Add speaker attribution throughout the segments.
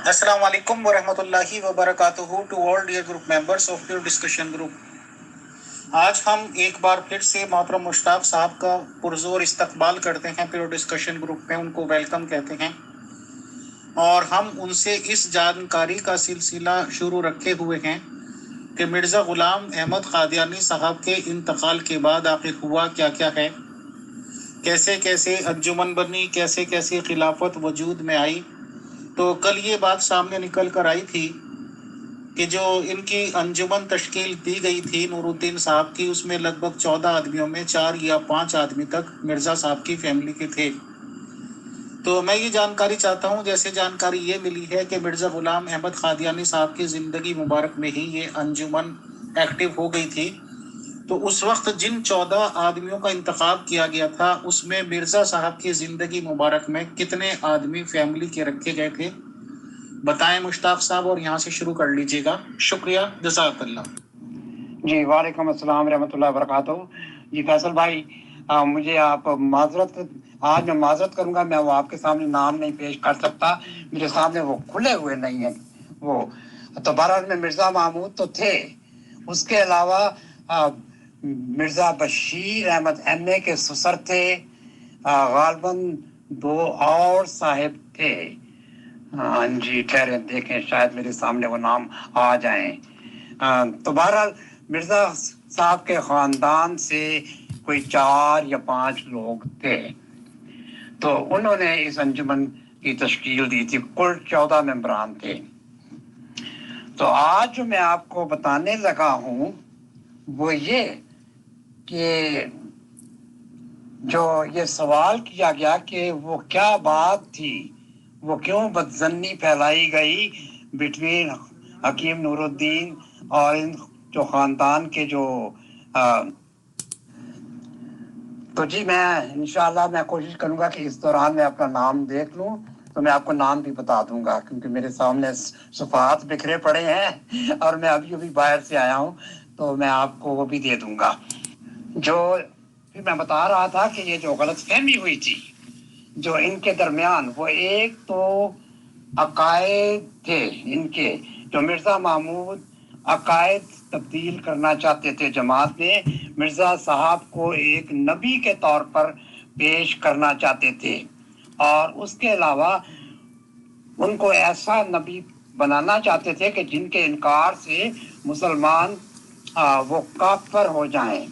Speaker 1: Assalamu alaikum wa rahmatullahi wa barakatuhu to all dear group members of your discussion group. आज हम एक बार फिर से मोहतरम मुश्ताक साहब का पुरजोर इस्तकबाल करते हैं प्योर डिस्कशन ग्रुप में, उनको वेलकम कहते हैं और हम उनसे इस जानकारी का सिलसिला शुरू रखे हुए हैं कि मिर्ज़ा ग़ुलाम अहमद क़ादियानी साहब के इंतकाल के बाद आखिर हुआ क्या क्या है, कैसे कैसे अंजुमन बनी, कैसे कैसे खिलाफत वजूद में आई। तो कल ये बात सामने निकल कर आई थी कि जो इनकी अंजुमन तश्कील दी गई थी नूरुद्दीन साहब की, उसमें लगभग 14 आदमियों में 4 या 5 आदमी तक मिर्ज़ा साहब की फैमिली के थे। तो मैं ये जानकारी चाहता हूँ, जैसे जानकारी ये मिली है कि मिर्ज़ा ग़ुलाम अहमद क़ादियानी साहब की ज़िंदगी मुबारक में ही ये अंजुमन एक्टिव हो गई थी। तो उस वक्त जिन 14 आदमियों का इंतखाब किया गया था, उसमें मिर्ज़ा साहब की ज़िंदगी मुबारक में कितने आदमी फैमिली के रखे गए थे, बताएं मुश्ताक साहब, और यहाँ से शुरू कर लीजिएगा। शुक्रिया, जज़ाकल्लाह।
Speaker 2: जी वालेकुम अस्सलाम रहमतुल्लाहि व बरकातहू। जी फैसल भाई, मुझे आप आज मैं माजरत करूंगा, मैं वो आपके सामने नाम नहीं पेश कर सकता, मेरे सामने वो खुले हुए नहीं है वो। तो बहरहाल में मिर्ज़ा महमूद तो थे, उसके अलावा मिर्ज़ा बशीर अहमद एम.ए. के ससुर थे, गालबन 2 और साहिब थे। हाँ जी, ठहरे देखें, शायद मेरे सामने वो नाम आ जाएं। तो बहरहाल मिर्ज़ा साहब के ख़ानदान से कोई 4 या 5 लोग थे, तो उन्होंने इस अंजुमन की तश्कील दी थी। कुल 14 मेंबरान थे। तो आज जो मैं आपको बताने लगा हूँ वो ये कि जो ये सवाल किया गया कि वो क्या बात थी, वो क्यों बदजन्नी फैलाई गई बिटवीन हकीम नूरुद्दीन और इन जो ख़ानदान के जो तो जी मैं इंशाअल्लाह मैं कोशिश करूंगा कि इस दौरान मैं अपना नाम देख लूं, तो मैं आपको नाम भी बता दूंगा, क्योंकि मेरे सामने सफ़ात बिखरे पड़े हैं और मैं अभी बाहर से आया हूं, तो मैं आपको वो भी दे दूंगा। जो फिर मैं बता रहा था कि ये जो गलतफहमी हुई थी जो इनके दरमियान, वो एक तो अकायद थे इनके, जो मिर्ज़ा महमूद अकायद तब्दील करना चाहते थे जमात में, मिर्ज़ा साहब को एक नबी के तौर पर पेश करना चाहते थे, और उसके अलावा उनको ऐसा नबी बनाना चाहते थे कि जिनके इनकार से मुसलमान वो काफिर हो जाएं।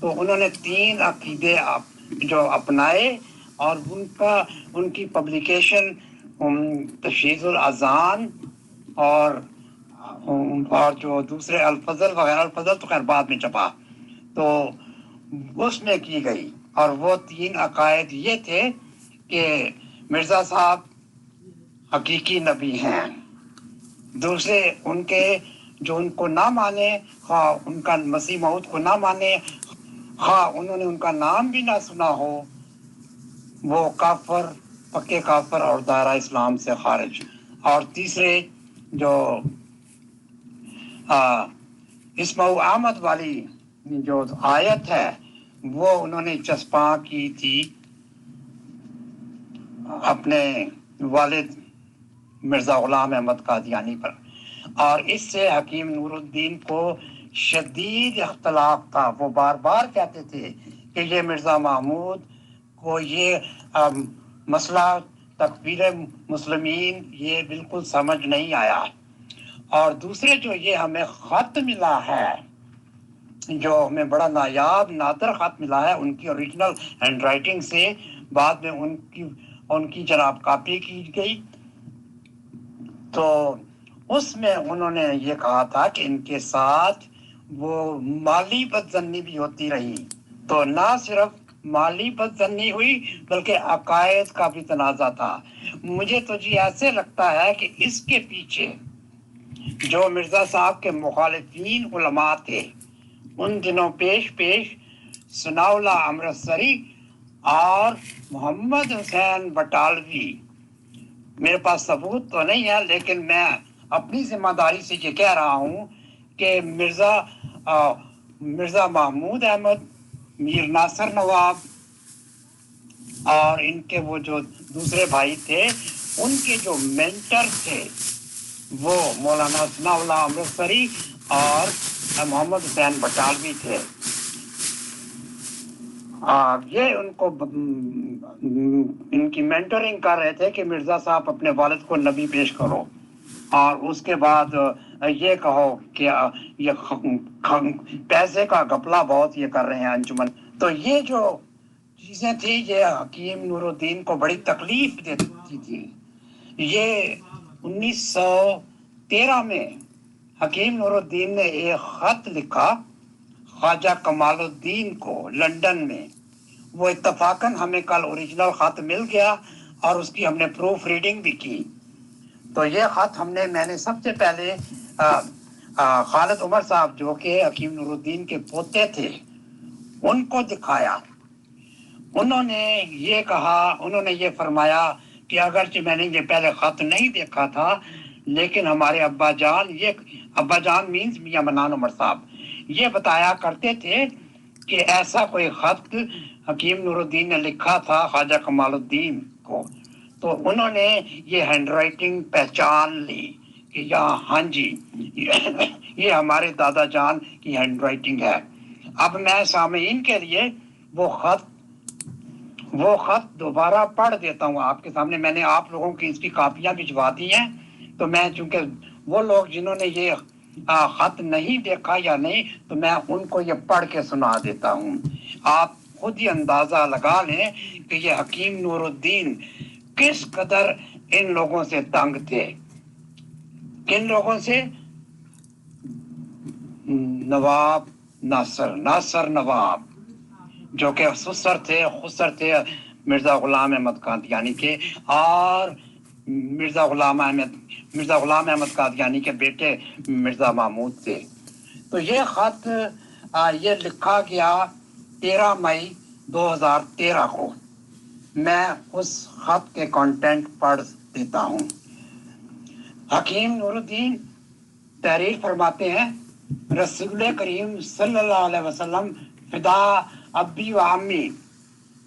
Speaker 2: तो उन्होंने 3 अकीदे जो अपनाए और उनकी पब्लिकेशन तशहीदुल अज़ान और जो दूसरे अल-फज़ल वगैरह, अल-फज़ल तो खैर बाद में छपा, तो उसमें की गई। और वो 3 अकायद ये थे कि मिर्ज़ा साहब हकीकी नबी हैं। दूसरे उनके जो उनको ना माने, हाँ उनका मसीह मऊद को ना माने, हाँ उन्होंने उनका नाम भी ना सुना हो, वो काफर, पक्के काफर और दायरा इस्लाम से खारिज। और तीसरे जो इस्माउ अहमद वाली जो आयत है वो उन्होंने चस्पा की थी अपने वालिद मिर्ज़ा ग़ुलाम अहमद क़ादियानी पर, और इससे हकीम नूरुद्दीन को शदीद इख्तलाफ था। वो बार बार कहते थे कि ये मिर्ज़ा महमूद को ये मसला तकफीर मुस्लिमीन ये बिल्कुल समझ नहीं आया। और दूसरे जो ये हमें ख़त मिला है, जो हमें बड़ा नायाब नादर ख़त मिला है उनकी ओरिजिनल हैंड राइटिंग से, बाद में उनकी जनाब कॉपी की गई, तो उसमें उन्होंने ये कहा था कि इनके साथ वो माली बदजन्नी भी होती रही। तो ना सिर्फ माली बदजन्नी हुई बल्कि अकायद का भी तनाज़ा था। मुझे तो जी ऐसे लगता है कि इसके पीछे जो मिर्ज़ा साहब के मुखालिफीन उलमा थे, उन दिनों पेश सनाउल्लाह अमृतसरी और मोहम्मद हुसैन बटालवी, मेरे पास सबूत तो नहीं है लेकिन मैं अपनी जिम्मेदारी से ये कह रहा हूँ कि मिर्ज़ा महमूद अहमद, मीर नासिर नवाब और इनके वो जो दूसरे भाई थे, ان کے جو مینٹر تھے وہ مولانا ثناء اللہ امرتسری اور محمد حسین بٹالوی تھے. یہ ان کو ان کی مینٹرنگ کر رہے تھے کہ مرزا صاحب اپنے والد کو نبی پیش کرو اور اس کے بعد یہ کہو کہ یہ پیسے کا گھپلا بہت یہ کر رہے ہیں انجمن. تو یہ جو چیزیں تھیں یہ حکیم نور الدین کو بڑی تکلیف دیتی تھی. یہ 1913 میں حکیم نور الدین نے ایک خط لکھا خواجہ کمال الدین کو لندن میں. وہ اتفاقاً ہمیں کل اوریجنل خط مل گیا اور اس کی ہم نے پروف ریڈنگ بھی کی. تو یہ خط میں نے سب سے پہلے خالد عمر صاحب جو کہ حکیم نور الدین کے پوتے تھے ان کو دکھایا. انہوں نے یہ فرمایا کہ اگرچہ میں نے یہ پہلے خط نہیں دیکھا تھا لیکن ہمارے ابا جان مینز میاں منان عمر صاحب یہ بتایا کرتے تھے کہ ایسا کوئی خط حکیم نور الدین نے لکھا تھا خواجہ کمال الدین کو. تو انہوں نے یہ ہینڈ رائٹنگ پہچان لی کہ ہاں جی یہ ہمارے دادا جان کی ہینڈ رائٹنگ ہے. اب میں سامعین کے لیے وہ خط دوبارہ پڑھ دیتا ہوں آپ کے سامنے. میں نے آپ لوگوں کی اس کی کاپیاں بھجوا دی ہیں. تو میں چونکہ وہ لوگ جنہوں نے یہ خط نہیں دیکھا یا نہیں تو میں ان کو یہ پڑھ کے سنا دیتا ہوں. آپ خود ہی اندازہ لگا لیں کہ یہ حکیم نور الدین کس قدر ان لوگوں سے تنگ تھے. کن لوگوں سے؟ نواب ناصر نواب جو کہ خسر تھے مرزا غلام احمد قادیانی کے اور مرزا غلام احمد قادیانی کے بیٹے مرزا محمود تھے. تو یہ خط یہ لکھا گیا 13 مئی 2013 کو. میں اس خط کے کانٹینٹ پڑھ دیتا ہوں. حکیم نور الدین تحریر فرماتے ہیں رسول کریم صلی اللہ علیہ وسلم فدا ابی و امی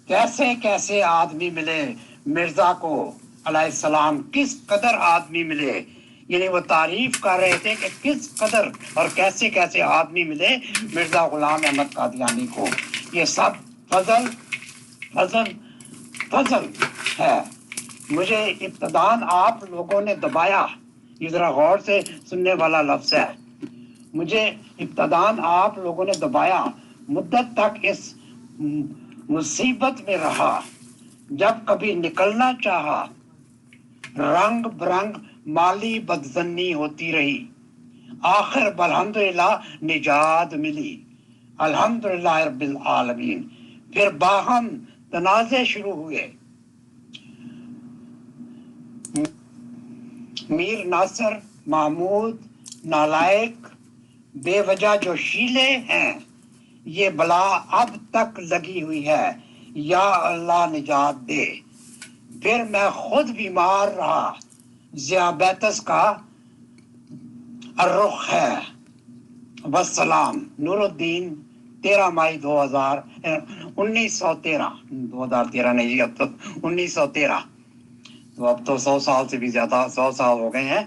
Speaker 2: کیسے کیسے آدمی ملے مرزا کو علیہ السلام. کس قدر آدمی ملے یعنی وہ تعریف کر رہے تھے کہ کس قدر اور کیسے کیسے آدمی ملے مرزا غلام احمد قادیانی کو. یہ سب فضل ہے. مجھے ابتدان آپ لوگوں نے دبایا. یہ ذرا غور سے سننے والا لفظ ہے. مجھے ابتدان آپ لوگوں نے دبایا مدت تک اس مصیبت میں رہا. جب کبھی نکلنا چاہا رنگ برنگ مالی بدزنی ہوتی رہی. آخر بالحمدللہ نجات ملی. الحمدللہ رب العالمین. پھر باہم تنازع شروع ہوئے. میر ناصر محمود نالائق بے وجہ جو شیلے ہیں یہ بلا اب تک لگی ہوئی ہے. یا اللہ نجات دے. پھر میں خود بیمار رہا. ذیابیطس کا الرخ ہے. والسلام. نور الدین 13 مئی 2013 نہیں اب تو 1913. تو اب تو 100 سال سے بھی زیادہ 100 سال ہو گئے ہیں.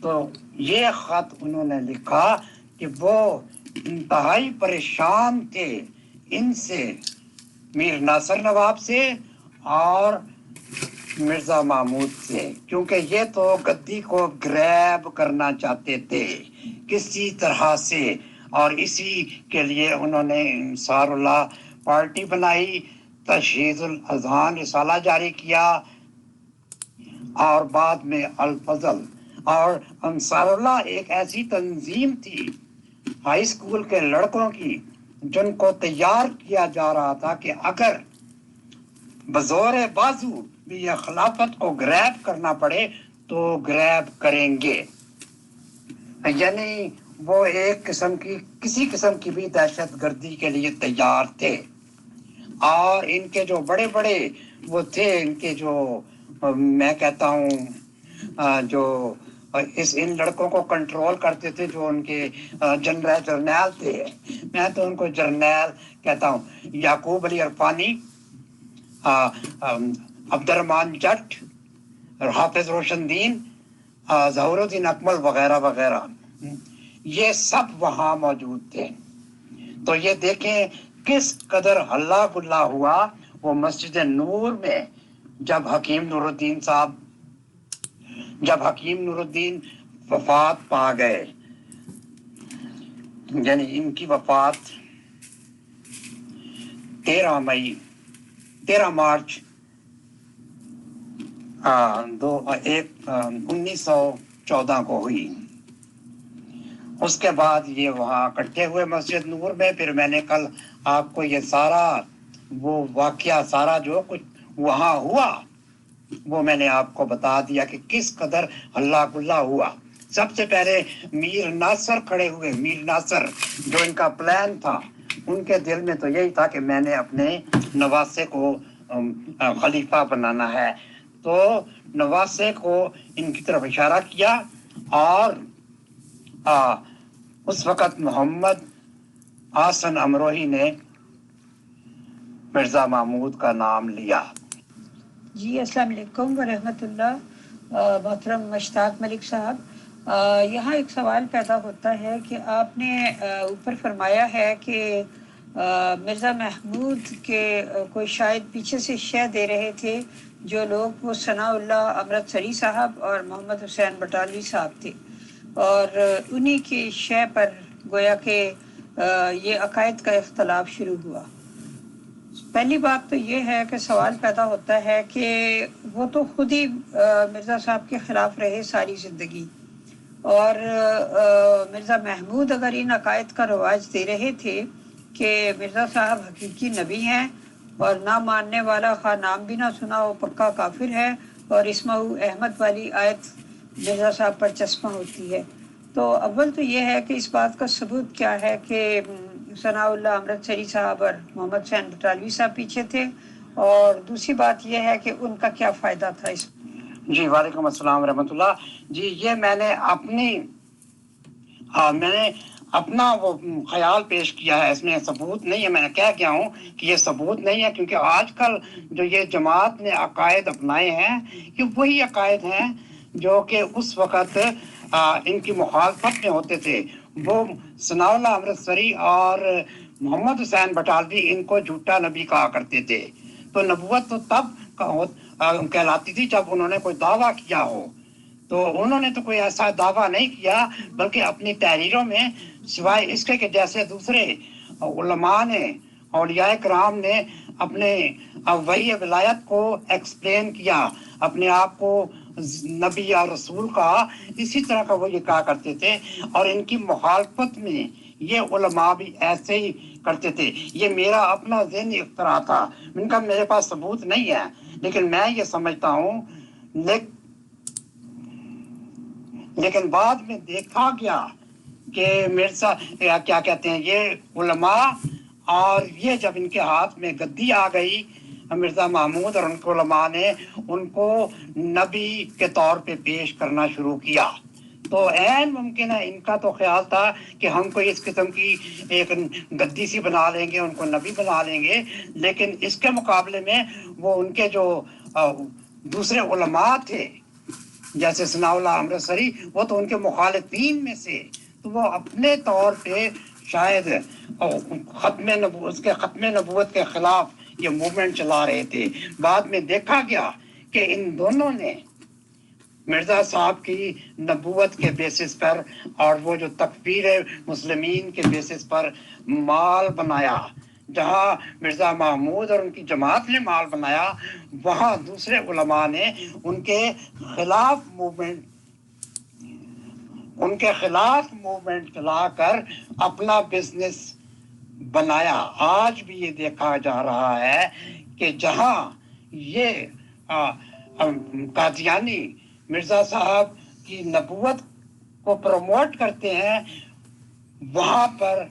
Speaker 2: تو یہ خط انہوں نے لکھا کہ وہ انتہائی پریشان تھے ان سے میر ناصر نواب سے اور مرزا محمود سے کیونکہ یہ تو گدی کو گریب کرنا چاہتے تھے کسی طرح سے. اور اسی کے لیے انہوں نے انصار اللہ پارٹی بنائی. تشہیز الاذہان رسالہ جاری کیا اور بعد میں الفضل. اور انصار اللہ ایک ایسی تنظیم تھی ہائی اسکول کے لڑکوں کی جن کو تیار کیا جا رہا تھا کہ اگر بزور بازو بھی یہ خلافت کو گریب کرنا پڑے تو گریب کریں گے. یعنی وہ ایک قسم کی کسی قسم کی بھی دہشت گردی کے لیے تیار تھے. اور ان کے جو بڑے بڑے وہ تھے ان کے جو میں کہتا ہوں جو ان لڑکوں کو کنٹرول کرتے تھے جو ان کے جرنیل تھے. میں تو ان کو جرنیل کہتا ہوں. یعقوب علی عرفانی عبد الرحمان جٹ हाफिज रोशनदीन, ज़हूरुद्दीन अकमल वगैरह वगैरह, ये सब वहाँ मौजूद थे। तो ये देखें किस कदर हल्ला गुल्ला हुआ वो मस्जिद नूर में जब हकीम नूरुद्दीन वफात पा गए, यानी इनकी वफात 13 मार्च 1914 को हुई। उसके बाद ये वहाँ इकट्ठे हुए मस्जिद नूर में। फिर मैंने कल आपको ये सारा वो वाकया, सारा जो कुछ वहाँ हुआ वो मैंने आपको बता दिया कि किस कदर हल्ला गुल्ला हुआ। सबसे पहले मीर नासर खड़े हुए। मीर नासर जो इनका प्लान था, उनके दिल में तो यही था कि मैंने अपने नवासे को खलीफा बनाना है। तो नवासे को इनकी तरफ इशारा किया और उस वक़्त मोहम्मद आसन अमरोही ने मिर्ज़ा महमूद का नाम लिया।
Speaker 3: जी अस्सलाम वालेकुम व रहमतुल्लाह। मोहतरम मुश्ताक मलिक साहब, यहाँ एक सवाल पैदा होता है कि आपने ऊपर फरमाया है कि मिर्ज़ा महमूद के कोई शायद पीछे से शय दे रहे थे जो लोग, वो सनाउल्लाह अमृतसरी साहब और मोहम्मद हुसैन बटालवी साहब थे, और उन्हीं की शय पर गोया कि ये अकायद का इख्तलाफ शुरू हुआ। पहली बात तो ये है कि सवाल पैदा होता है कि वो तो खुद ही मिर्ज़ा साहब के ख़िलाफ़ रहे सारी ज़िंदगी, और मिर्ज़ा महमूद अगर इन अकायद का रवाज दे रहे थे कि मिर्ज़ा साहब हकीकी नबी हैं और ना मानने वाला खा नाम भी ना सुना हो पक्का काफिर है, और इस्माऊ अहमद वाली आयत मिर्ज़ा साहब पर चस्पा होती है, तो अव्वल तो ये है कि इस बात का सबूत क्या है कि सनाउल्लाह अमृतसरी साहब और मोहम्मद हुसैन बटालवी साहब पीछे थे, और दूसरी बात यह है कि उनका क्या फ़ायदा था इस।
Speaker 2: जी वालेकुम अस्सलाम रहमतुल्लाह। जी ये मैंने अपना वो ख्याल पेश किया है, इसमें सबूत नहीं है। मैंने क्या किया हूँ कि ये सबूत नहीं है, क्योंकि आजकल जो ये जमात ने अकायद अपनाए हैं कि वही अकायद हैं जो कि उस वक़्त इनकी मुखालफत में होते थे। वो सनाउल्लाह अमृतसरी और मोहम्मद हुसैन बटालवी इनको झूठा नबी कहा करते थे। तो नबूवत तो तब कहलाती थी जब उन्होंने कोई दावा किया हो। तो उन्होंने तो कोई ऐसा दावा नहीं किया, बल्कि अपनी तहरीरों में सिवाय इसके कि जैसे दूसरे उलमा ने, औलियाए कराम ने अपने वही विलायत को एक्सप्लेन किया, अपने आप को नबी या रसूल का, इसी तरह का वो ये कहा करते थे। और इनकी मुखालफत में ये उलमा भी ऐसे ही करते थे। ये मेरा अपना ज़हनी इख्तरा था, इनका मेरे पास सबूत नहीं है, लेकिन मैं ये समझता हूँ। लेकिन बाद में देखा गया कि मिर्ज़ा क्या कहते हैं, ये उलमा और ये जब इनके हाथ में गद्दी आ गई, मिर्ज़ा महमूद और उनके उलमा ने उनको नबी के तौर पे पेश करना शुरू किया। तो ऐन मुमकिन है, इनका तो ख्याल था कि हम कोई इस किस्म की एक गद्दी सी बना लेंगे, उनको नबी बना लेंगे। लेकिन इसके मुकाबले में वो उनके जो दूसरे उलमा थे, जैसे सनाउल्लाह अमृतसरी, वो तो उनके मुखालिफीन में से, तो वो अपने तौर पे शायद ख़त्म नबूवत के ख़िलाफ़ ये मूवमेंट चला रहे थे। बाद में देखा गया कि इन दोनों ने मिर्ज़ा साहब की नबूवत के बेसिस पर और वो जो तकफीर मुस्लिमीन के बेसिस पर माल बनाया। जहाँ मिर्ज़ा महमूद और उनकी जमात ने माल बनाया, वहाँ दूसरे उलमा ने उनके खिलाफ मूवमेंट चलाकर अपना बिजनेस बनाया। आज भी ये देखा जा रहा है कि जहाँ ये कादियानी मिर्ज़ा साहब की नबूवत को प्रमोट करते हैं, वहाँ पर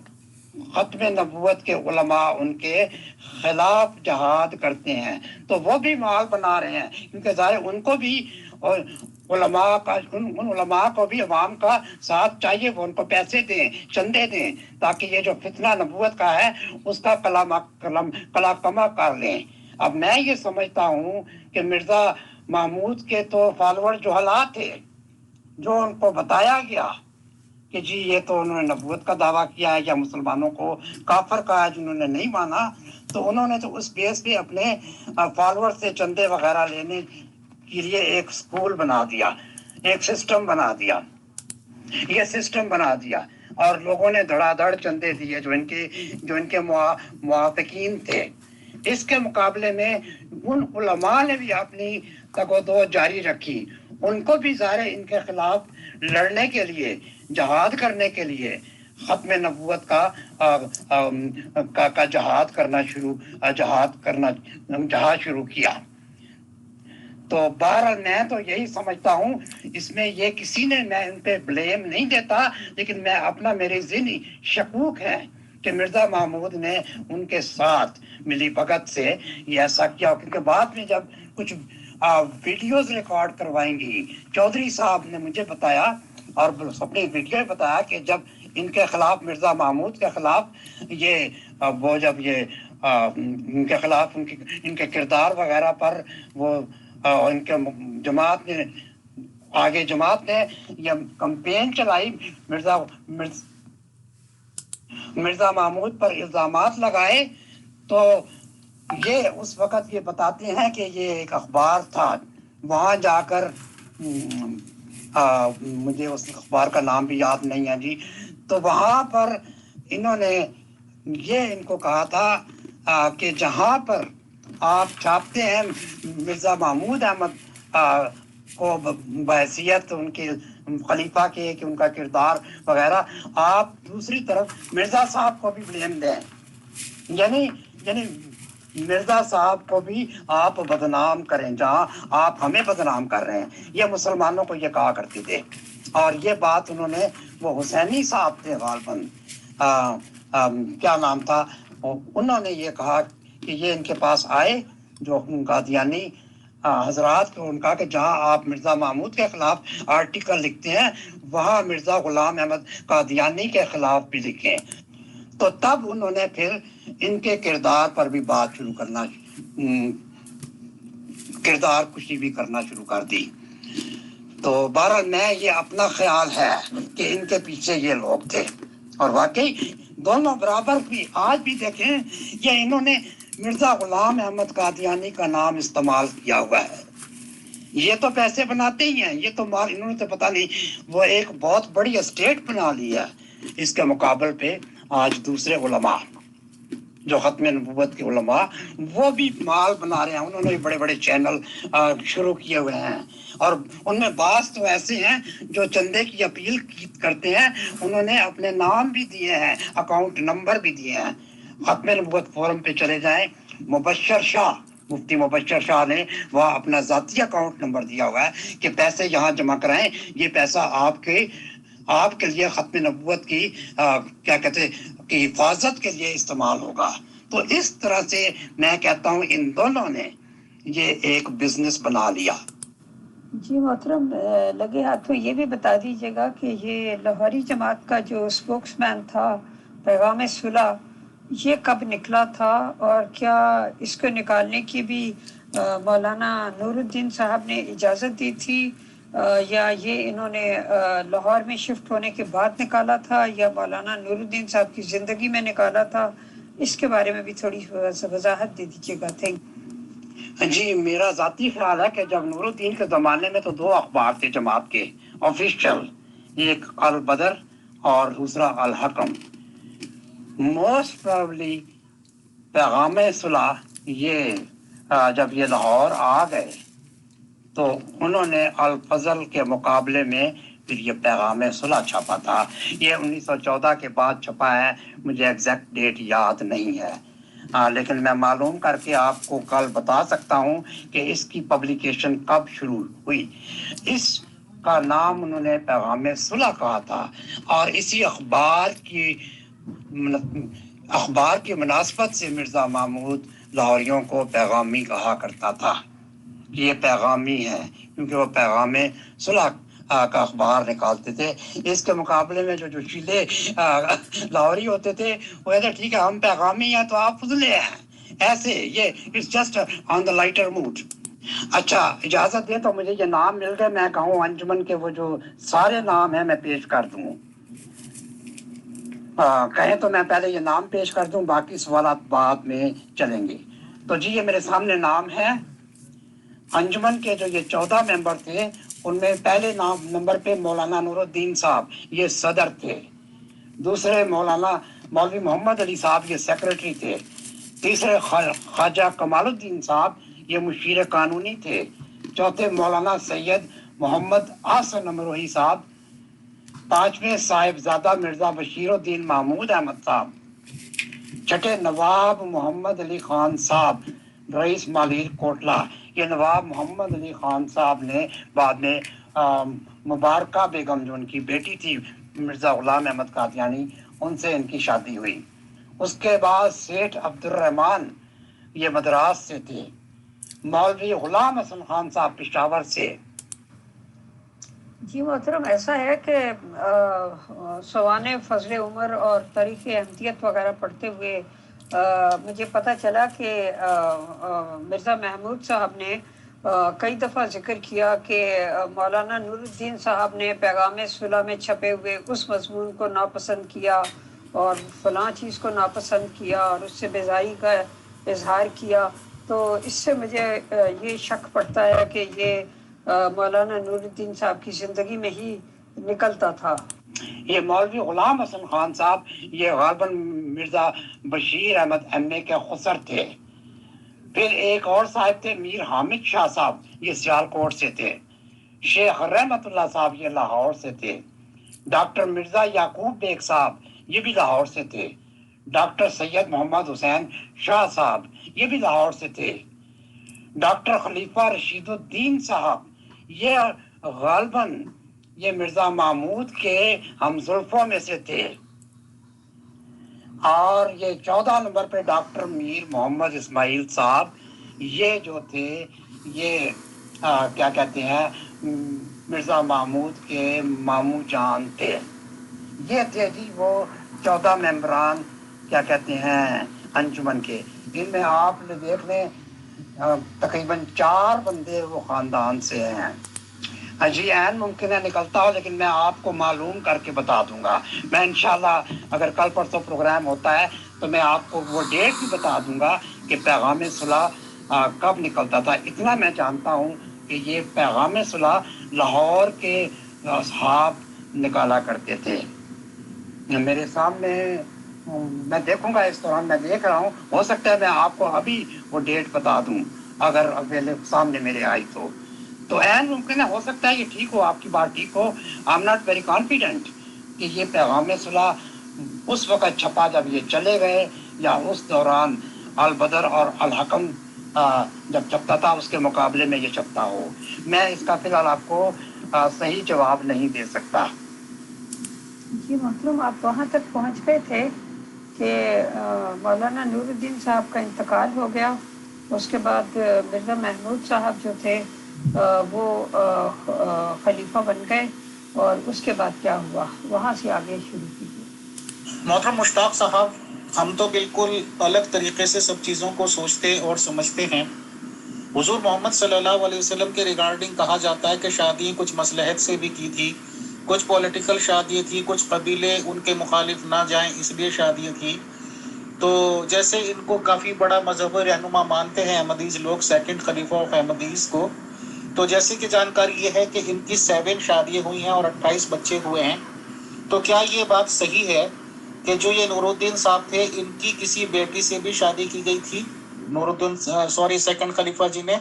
Speaker 2: ख़त्म नबूवत के उलमा उनके खिलाफ जहाद करते हैं। तो वो भी माल बना रहे हैं, क्योंकि ज़ाहिर उनको भी और उलमा का उन उलमा को भी अवाम का साथ चाहिए। वो उनको पैसे दें, चंदे दें, ताकि ये जो फितना नबूवत का है उसका कलाकमा कर लें। अब मैं ये समझता हूँ कि मिर्ज़ा महमूद के तो फॉलोअर जो हालात थे, जो उनको बताया गया कि जी ये तो उन्होंने नबूवत का दावा किया है या मुसलमानों को काफर कहा है जिन्होंने नहीं माना, तो उन्होंने तो उस बेस पे अपने फॉलोअर से चंदे वगैरह लेने के लिए एक स्कूल बना दिया, एक सिस्टम बना दिया, ये सिस्टम बना दिया और लोगों ने धड़ाधड़ चंदे दिए जो इनके मुआफिकीन थे। इसके मुकाबले में उन उलमा ने भी अपनी तगोदो जारी रखी, उनको भी ज़ाहिर इनके खिलाफ लड़ने के लिए, जहाद करने के लिए खत्म नबूवत का जहाद शुरू किया। तो बहरहाल मैं तो यही समझता हूँ, इसमें ये किसी ने, मैं इन पे ब्लेम नहीं देता, लेकिन मैं अपना, मेरे ज़हनी शकूक है कि मिर्ज़ा महमूद ने उनके साथ मिली भगत से ये ऐसा किया, क्योंकि बाद में जब कुछ वीडियोस रिकॉर्ड करवाएंगी, चौधरी साहब ने मुझे बताया और अपनी वीडियो में बताया कि जब इनके खिलाफ, मिर्ज़ा महमूद के खिलाफ ये वो जब ये इनके खिलाफ इनके किरदार वगैरह पर वो इनके जमात ने ये कैंपेन चलाई, मिर्ज़ा महमूद पर इल्ज़ामात लगाए, तो ये उस वक़्त ये बताते हैं कि ये एक अखबार था, वहाँ जाकर मुझे उस अखबार का नाम भी याद नहीं है जी, तो वहाँ पर इन्होंने ये इनको कहा था कि जहाँ पर आप छापते हैं मिर्ज़ा महमूद अहमद को बहैसियत उनके खलीफा के कि उनका किरदार वगैरह, आप दूसरी तरफ मिर्ज़ा साहब को भी ब्लेम दें, यानी मिर्ज़ा साहब को भी आप बदनाम करें, जहाँ आप हमें बदनाम कर रहे हैं। ये मुसलमानों को ये कहा करते थे, और ये बात उन्होंने, वो हुसैनी साहब थे गालबन, क्या नाम था, उन्होंने ये कहा कि ये इनके पास आए जो कादियानी हजरात को, उनका कि जहाँ आप मिर्ज़ा महमूद के खिलाफ आर्टिकल लिखते हैं, वहाँ मिर्ज़ा गुलाम अहमद कादियानी के खिलाफ भी लिखें। तो तब उन्होंने फिर इनके किरदार पर भी बात शुरू करना, किरदार कुशी भी करना शुरू कर दी। तो बहरहाल मैं, ये अपना ख्याल है कि इनके पीछे ये लोग थे, और वाकई दोनों बराबर भी। आज भी देखें, ये इन्होंने मिर्ज़ा गुलाम अहमद कादियानी का नाम इस्तेमाल किया हुआ है, ये तो पैसे बनाते ही हैं, ये तो माल, इन्होंने तो पता नहीं वो एक बहुत बड़ी एस्टेट बना ली है। इसके मुकाबले पे आज दूसरे उलमा जो खत्म नबूवत के उलमा, वो भी माल बना रहे हैं, उन्होंने भी बड़े बड़े चैनल शुरू किए हुए हैं, और उनमें बास तो ऐसे हैं जो चंदे की अपील करते हैं, उन्होंने अपने नाम भी दिए हैं, अकाउंट नंबर भी दिए हैं। खत्म नबूवत फोरम पे चले जाएं, मुबश्शिर शाह, मुफ्ती मुबश्शिर शाह ने वहाँ अपना ज़ाती अकाउंट नंबर दिया हुआ है कि पैसे यहाँ जमा कराएं, ये पैसा आपके लिए खत्म नबूवत की क्या कहते हैं कि हिफाजत के लिए इस्तेमाल होगा। तो इस तरह से मैं कहता हूँ इन दोनों ने ये एक बिजनेस बना लिया।
Speaker 3: जी मोहतरम, लगे हाथों ये भी बता दीजिएगा कि ये लाहौरी जमात का जो स्पोक्समैन था पैगाम सुलह, ये कब निकला था, और क्या इसको निकालने की भी मौलाना नूरुद्दीन साहब ने इजाज़त दी थी, या ये इन्होंने लाहौर में शिफ्ट होने के बाद निकाला था, या मौलाना नूरुद्दीन साहब की ज़िंदगी में निकाला था? इसके बारे में भी थोड़ी वजाहत दे दीजिएगा। थैंक
Speaker 2: जी, मेरा ज़ाती ख्याल है कि जब नूरुद्दीन के ज़माने में तो दो अखबार थे जमात के ऑफिशियल, एक अल बदर और दूसरा अल हकम। मोस्ट प्रोबेबली पैगाम सुलह ये जब ये लाहौर आ गए तो उन्होंने अल फजल के मुकाबले में फिर ये पैगाम सुलह छपा था। ये 1914 के बाद छपा है, मुझे एग्जैक्ट डेट याद नहीं है, लेकिन मैं मालूम करके आपको कल बता सकता हूँ कि इसकी पब्लिकेशन कब शुरू हुई। इसका नाम उन्होंने पैगाम सुलह कहा था, और इसी अखबार की मुनासबत से मिर्ज़ा महमूद लाहौरियों को पैगामी कहा करता था। ये पैगामी है क्योंकि वो पैगाम सुलह का अखबार निकालते थे। इसके मुकाबले में जो शीले लाहौरी होते थे वो कहते ठीक है हम पैगामी हैं तो आप फुजले हैं, ऐसे ये it's just on the lighter mood. اچھا اجازت دے تو مجھے یہ نام مل گئے، میں کہوں انجمن کے وہ جو سارے نام ہیں میں پیش کر دوں، کہیں تو میں پہلے یہ نام پیش کر دوں، باقی سوالات بعد میں چلیں گے۔ تو جی یہ میرے سامنے نام ہے انجمن کے جو یہ 14 ممبر تھے، ان میں پہلے نمبر پہ مولانا نور الدین صاحب، یہ صدر تھے۔ دوسرے مولانا مولوی محمد علی صاحب، یہ سیکرٹری تھے۔ تیسرے خواجہ کمال الدین صاحب، یہ مشیر قانونی تھے۔ چوتھے مولانا سید محمد احسن امروہی صاحب۔ پانچویں صاحبزادہ مرزا بشیر الدین محمود احمد صاحب۔ چھٹے نواب محمد علی خان صاحب، رئیس مالیر کوٹلہ۔ یہ نواب محمد علی خان صاحب نے بعد میں مبارکہ بیگم جو ان کی بیٹی تھی مرزا غلام احمد قادیانی، ان سے ان کی شادی ہوئی۔ اس کے بعد سیٹھ عبد الرحمان، یہ مدراس سے تھے۔ مولوی غلام حسن خان صاحب پشاور سے۔
Speaker 3: جی محترم، ایسا ہے کہ سوانح فضل عمر اور تاریخ احمدیت وغیرہ پڑھتے ہوئے مجھے پتہ چلا کہ مرزا محمود صاحب نے کئی دفعہ ذکر کیا کہ مولانا نور الدین صاحب نے پیغام صلح میں چھپے ہوئے اس مضمون کو ناپسند کیا اور فلاں چیز کو ناپسند کیا اور اس سے بیزاری کا اظہار کیا۔ تو اس سے مجھے یہ شک پڑتا ہے کہ یہ مولانا نور الدین صاحب کی زندگی میں ہی نکلتا تھا۔
Speaker 2: یہ مولوی غلام حسن خان صاحب یہ غالباً مرزا بشیر احمد ایم اے کے خسر تھے۔ پھر ایک اور صاحب تھے میر حامد شاہ صاحب، یہ سیالکوٹ سے تھے۔ شیخ رحمت اللہ صاحب یہ لاہور سے تھے۔ ڈاکٹر مرزا یعقوب بیگ صاحب یہ بھی لاہور سے تھے۔ ڈاکٹر سید محمد حسین شاہ صاحب یہ بھی لاہور سے تھے۔ ڈاکٹر خلیفہ رشید الدین صاحب یہ غالباً یہ مرزا محمود کے ہم زلفوں میں سے تھے۔ اور یہ 14 نمبر پہ ڈاکٹر میر محمد اسماعیل صاحب یہ جو تھے یہ کیا کہتے ہیں مرزا محمود کے ماموں جان تھے۔ یہ تھے جی وہ 14 ممبران کیا کہتے ہیں انجمن کے۔ ان میں آپ نے دیکھ لیں تقریباً 4 بندے وہ خاندان سے ہیں۔ جی عین ممکن ہے نکلتا ہو، لیکن میں آپ کو معلوم کر کے بتا دوں گا۔ میں انشاءاللہ اگر کل پرسوں پروگرام ہوتا ہے تو میں آپ کو وہ ڈیٹ بھی بتا دوں گا کہ پیغام صلح کب نکلتا تھا۔ اتنا میں جانتا ہوں کہ یہ پیغام صلح لاہور کے اصحاب نکالا کرتے تھے۔ میرے سامنے میں دیکھوں گا، اس دوران میں دیکھ رہا ہوں، ہو سکتا ہے میں آپ کو ابھی وہ ڈیٹ بتا دوں اگر سامنے میرے آئی تو عین ممکن ہے، ہو سکتا ہے یہ ٹھیک ہو، آپ کی بات ٹھیک ہو۔ I am not very confident کہ یہ پیغام صلح اس وقت چھپا جب یہ چلے گئے یا اس دوران البدر اور الحکم جب چھپتا تھا اس کے مقابلے میں یہ چھپتا ہو۔ میں اس کا فی الحال آپ کو صحیح جواب نہیں دے سکتا۔
Speaker 3: جی محترم، آپ وہاں تک پہنچ گئے تھے کہ مولانا نور الدین صاحب کا انتقال ہو گیا، اس کے بعد مرزا محمود صاحب جو تھے وہ خلیفہ بن گئے، اور اس کے بعد کیا ہوا وہاں سے آگے شروع کیجیے۔
Speaker 1: محترم مشتاق صاحب، ہم تو بالکل الگ طریقے سے سب چیزوں کو سوچتے اور سمجھتے ہیں۔ حضور محمد صلی اللہ علیہ وسلم کے ریگارڈنگ کہا جاتا ہے کہ شادی کچھ مصلحت سے بھی کی تھی، کچھ پولیٹیکل شادی تھی، کچھ قبیلے ان کے مخالف نہ جائیں اس لیے شادی تھی۔ تو جیسے ان کو کافی بڑا مذہبی رہنما مانتے ہیں احمدیز لوگ، سیکنڈ خلیفہ آف احمدیز کو، تو جیسے کہ جانکاری یہ ہے کہ ان کی 7 شادیاں ہوئی ہیں اور 28 بچے ہوئے ہیں۔ تو کیا یہ بات صحیح ہے کہ جو یہ نور الدین صاحب تھے ان کی کسی بیٹی سے بھی شادی کی گئی تھی نور الدین سیکنڈ خلیفہ جی نے؟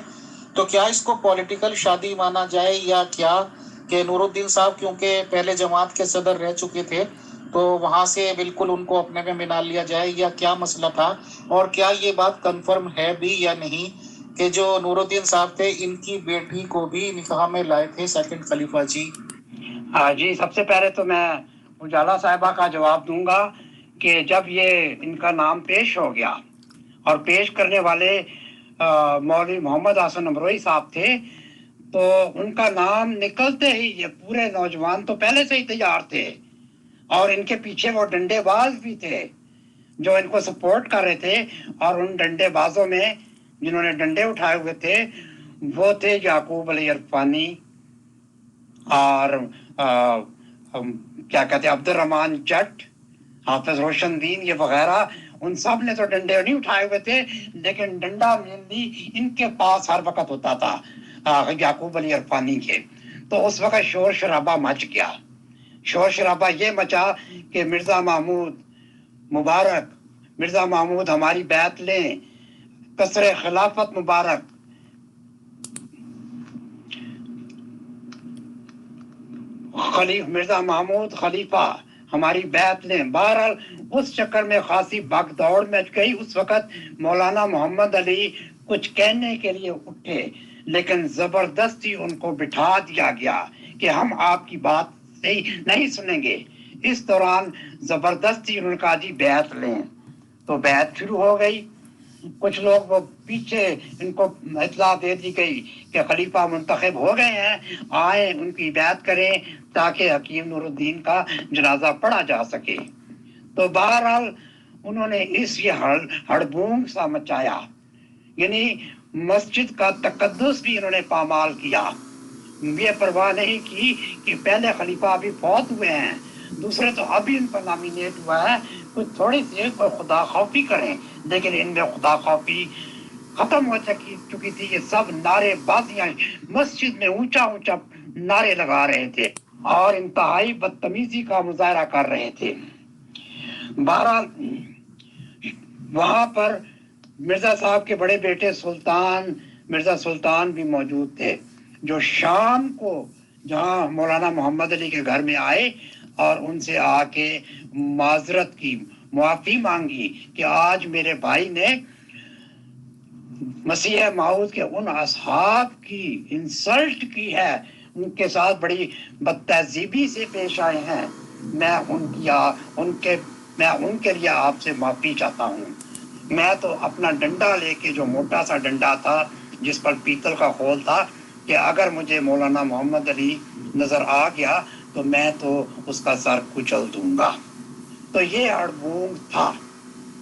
Speaker 1: تو کیا اس کو پولیٹیکل شادی مانا جائے یا کیا کہ نور الدین صاحب کیونکہ پہلے جماعت کے صدر رہ چکے تھے تو وہاں سے بالکل ان کو اپنے میں ملا لیا جائے، یا کیا مسئلہ تھا؟ اور کیا یہ بات کنفرم ہے بھی یا نہیں کہ جو نور الدین صاحب تھے ان کی بیٹی کو بھی نکاح میں لائے تھے سیکنڈ خلیفہ جی؟
Speaker 2: جی سب سے پہلے تو میں اجالا صاحبہ کا جواب دوں گا کہ جب یہ ان کا نام پیش ہو گیا اور پیش کرنے والے مولوی محمد حسن امروہی صاحب تھے تو ان کا نام نکلتے ہی یہ پورے نوجوان تو پہلے سے ہی تیار تھے، اور ان کے پیچھے وہ ڈنڈے باز بھی تھے جو ان کو سپورٹ کر رہے تھے، اور ان ڈنڈے بازوں میں جنہوں نے ڈنڈے اٹھائے ہوئے تھے वो थे याकूब अली इरफानी और क्या कहते हैं अब्दुल रहमान जट, हाफिज रोशनदीन, ये वगैरह, उन सब ने तो डंडे नहीं उठाए हुए थे, लेकिन डंडा मेनली इनके पास हर वक्त होता था याकूब अली इरफानी के। तो उस वक्त शोर शराबा मच गया। शोर शराबा ये मचा कि मिर्जा महमूद मुबारक, मिर्जा महमूद हमारी बैत लें, कसरे खिलाफत मुबारक। मिर्जा महमूद खलीफा हमारी बैत लें। बहरहाल उस चक्कर में खासी भागदौड़ मच गई। उस वक्त मौलाना मोहम्मद अली कुछ कहने के लिए उठे, लेकिन जबरदस्ती उनको बिठा दिया गया कि हम आपकी बात सही नहीं सुनेंगे। इस दौरान जबरदस्ती उन्होंने कहा जी बैत लें, तो बैत शुरू हो गई। कुछ लोग वो पीछे इनको इत्तला दे दी गई कि खलीफा मुंतखब हो गए हैं, आए उनकी बैत करें ताकि हकीम नूरुद्दीन का जनाजा पढ़ा जा सके। तो बहरहाल उन्होंने इस ये हड़बूंग सा मचाया, यानी मस्जिद का तकद्दुस भी इन्होंने पामाल किया। ये परवाह नहीं की कि पहले खलीफा अभी फौत हुए हैं, दूसरे तो अभी इन पर नॉमिनेट हुआ है, कुछ थोड़ी सी खुदा खौफी करें, लेकिन इनमें खुदा खौफी खत्म हो चुकी थी। ये सब नारेबाजियां मस्जिद में ऊंचा ऊंचा नारे लगा रहे थे और इंतहाई बदतमीजी का मुजाहरा कर रहे थे। बहरहाल वहां पर मिर्जा साहब के बड़े बेटे सुल्तान, मिर्जा सुल्तान भी मौजूद थे, जो शाम को जहां मौलाना मोहम्मद अली के घर में आए और उनसे आके माजरत की, मुआफी मांगी कि आज मेरे भाई ने मसीह माऊद के उन असहाब की इंसल्ट की है, उनके साथ बड़ी बदतहजीबी से पेश आए हैं। मैं उनके लिए आपसे माफी चाहता हूँ। मैं तो अपना डंडा लेके, जो मोटा सा डंडा था जिस पर पीतल का खोल था, कि अगर मुझे मौलाना मोहम्मद अली नजर आ गया तो मैं तो उसका सर कुचल दूंगा। तो ये हड़बूंग था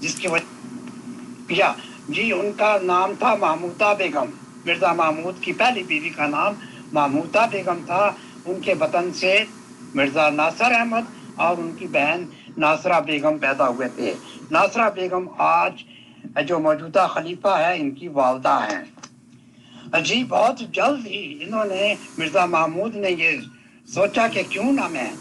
Speaker 2: जिसकी वजह जी, उनका नाम था महमूदा बेगम। मिर्जा महमूद की पहली बीवी का नाम महमूदा बेगम था। उनके वतन से मिर्जा नासिर अहमद और उनकी बहन नासरा बेगम पैदा हुए थे। नासरा बेगम आज जो मौजूदा खलीफा है, इनकी वालदा हैं। अजीब, बहुत जल्द ही इन्होंने, मिर्जा महमूद ने ये सोचा कि क्यों ना मैं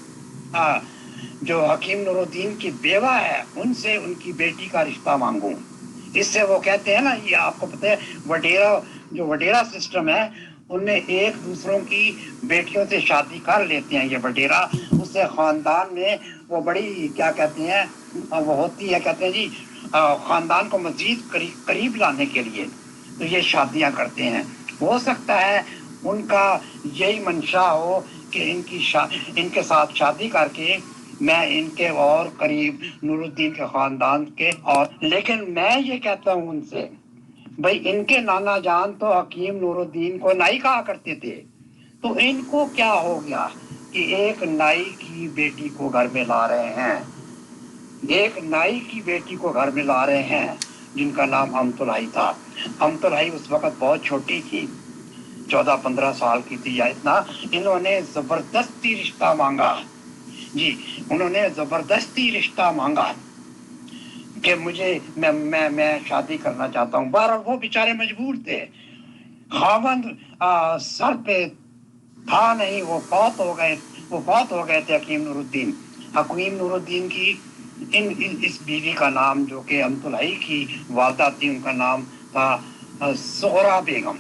Speaker 2: जो हकीम नूरुद्दीन की बेवा है उनसे उनकी बेटी का रिश्ता मांगूं। इससे वो कहते हैं ना, ये आपको पता है वडेरा, जो वडेरा सिस्टम है, उनमें एक दूसरों की बेटियों से शादी कर लेते हैं ये वडेरा। उससे खानदान में वो बड़ी क्या कहते हैं वो होती है, कहते हैं जी खानदान को मजीद करीब लाने के लिए तो ये शादियां करते हैं। हो सकता है उनका यही मंशा हो कि इनके साथ शादी करके मैं इनके और करीब नूरुद्दीन के खानदान के, और लेकिन मैं ये कहता हूँ उनसे, भाई इनके नाना जान तो हकीम नूरुद्दीन को नाई कहा करते थे, तो इनको क्या हो गया कि एक नाई की बेटी को घर में ला रहे हैं, एक नाई की बेटी को घर में ला रहे हैं जिनका नाम अमतुलाई था। अमतुलाई उस वक्त बहुत छोटी थी, 14-15 साल की थी या इतना। इन्होंने जबरदस्ती रिश्ता मांगा जी, उन्होंने जबरदस्ती रिश्ता मांगा कि मैं शादी करना चाहता हूँ। बहरहाल वो बेचारे मजबूर थे, खावंद सर पे था नहीं, वो फौत हो गए थे हकीम नूरुद्दीन। हकीम नूरुद्दीन की इस बीवी का नाम, जो कि अमतुलाई की वालदा थी, उनका नाम था ज़ुहरा बेगम।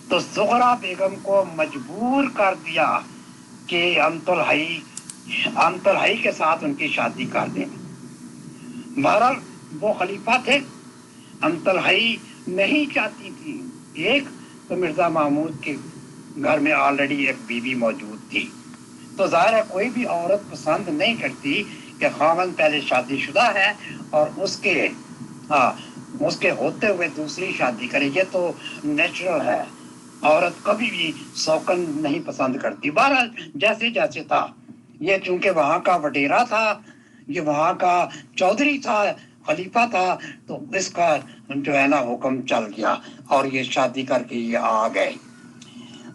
Speaker 2: तो ज़ुहरा बेगम को मजबूर कर दिया कि अमतुलाई के साथ उनकी शादी कर दें। बहरहाल वो खलीफा थे, अमतुलाई नहीं चाहती थी। एक तो मिर्जा महमूद के घर में ऑलरेडी एक बीवी मौजूद थी, तो जाहिर है कोई भी औरत पसंद नहीं करती कि खावंद पहले शादीशुदा है और उसके होते हुए दूसरी शादी करे। ये तो नेचुरल है, औरत कभी भी शौकन नहीं पसंद करती। बहरहाल जैसे जैसे था, ये चूंकि वहां का वडेरा था, ये वहां का चौधरी था, खलीफा था तो इसका जो है ना हुक्म चल गया और ये शादी करके ये आ गए।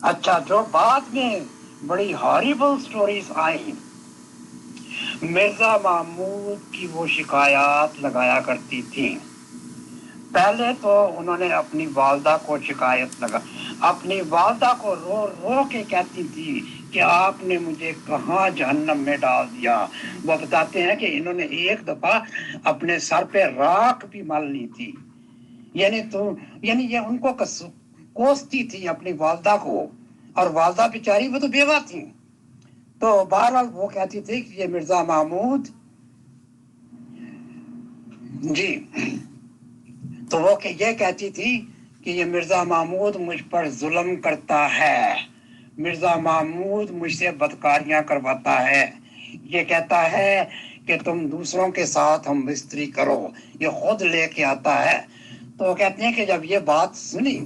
Speaker 2: अच्छा, जो बाद में बड़ी हॉरिबल स्टोरीज आई, मिर्जा महमूद की वो शिकायत लगाया करती थी। पहले तो उन्होंने अपनी वालदा को शिकायत लगा, अपनी वालदा को रो रो के कहती थी कि आपने मुझे कहाँ जहन्नम में डाल दिया। वो बताते हैं कि इन्होंने एक दफा अपने सर पे राख भी मल ली थी। यानी ये उनको कोसती थी अपनी वालदा को, और वालदा बेचारी वो तो बेवा थी। तो बहरहाल वो कहती थी कि ये मिर्जा महमूद जी, तो वो ये कहती थी कि ये मिर्जा महमूद मुझ पर जुल्म करता है, मिर्जा महमूद मुझसे बदकारियां करवाता है, ये कहता है कि तुम दूसरों के साथ हम बिस्तरी करो, ये खुद लेके आता है। तो कहते हैं कि जब ये बात सुनी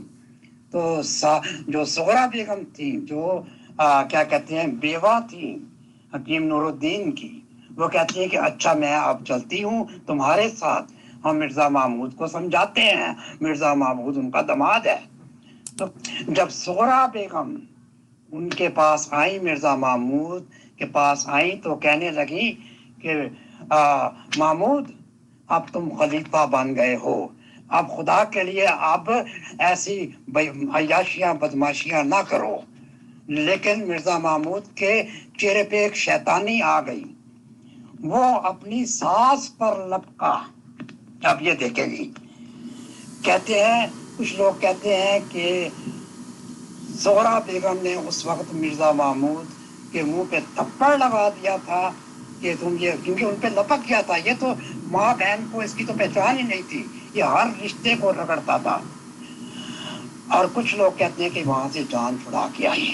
Speaker 2: तो जो सुगरा बेगम थी, जो क्या कहते हैं बेवा थी हकीम नूरुद्दीन की, वो कहती है कि अच्छा मैं अब चलती हूँ तुम्हारे साथ, हम मिर्जा महमूद को समझाते हैं, मिर्जा महमूद उनका दामाद है। तो जब सुगरा बेगम उनके पास आई, मिर्जा महमूद के पास आई, तो कहने लगी कि महमूद अब तुम खलीफा बन गए हो, अब खुदा के लिए अब ऐसी अय्याशियां बदमाशियां ना करो। लेकिन मिर्जा महमूद के चेहरे पे एक शैतानी आ गई, वो अपनी सास पर लपका। अब ये देखेगी, कहते हैं कुछ लोग कहते हैं कि ज़ोहरा बेगम ने उस वक्त मिर्जा महमूद के मुंह पे थप्पड़ लगा दिया था कि तुम ये, क्योंकि उन पे लपक गया था। ये तो माँ बहन को इसकी तो पहचान ही नहीं थी, ये हर रिश्ते को रगड़ता था। और कुछ लोग कहते हैं कि वहां से जान छुड़ा के आई।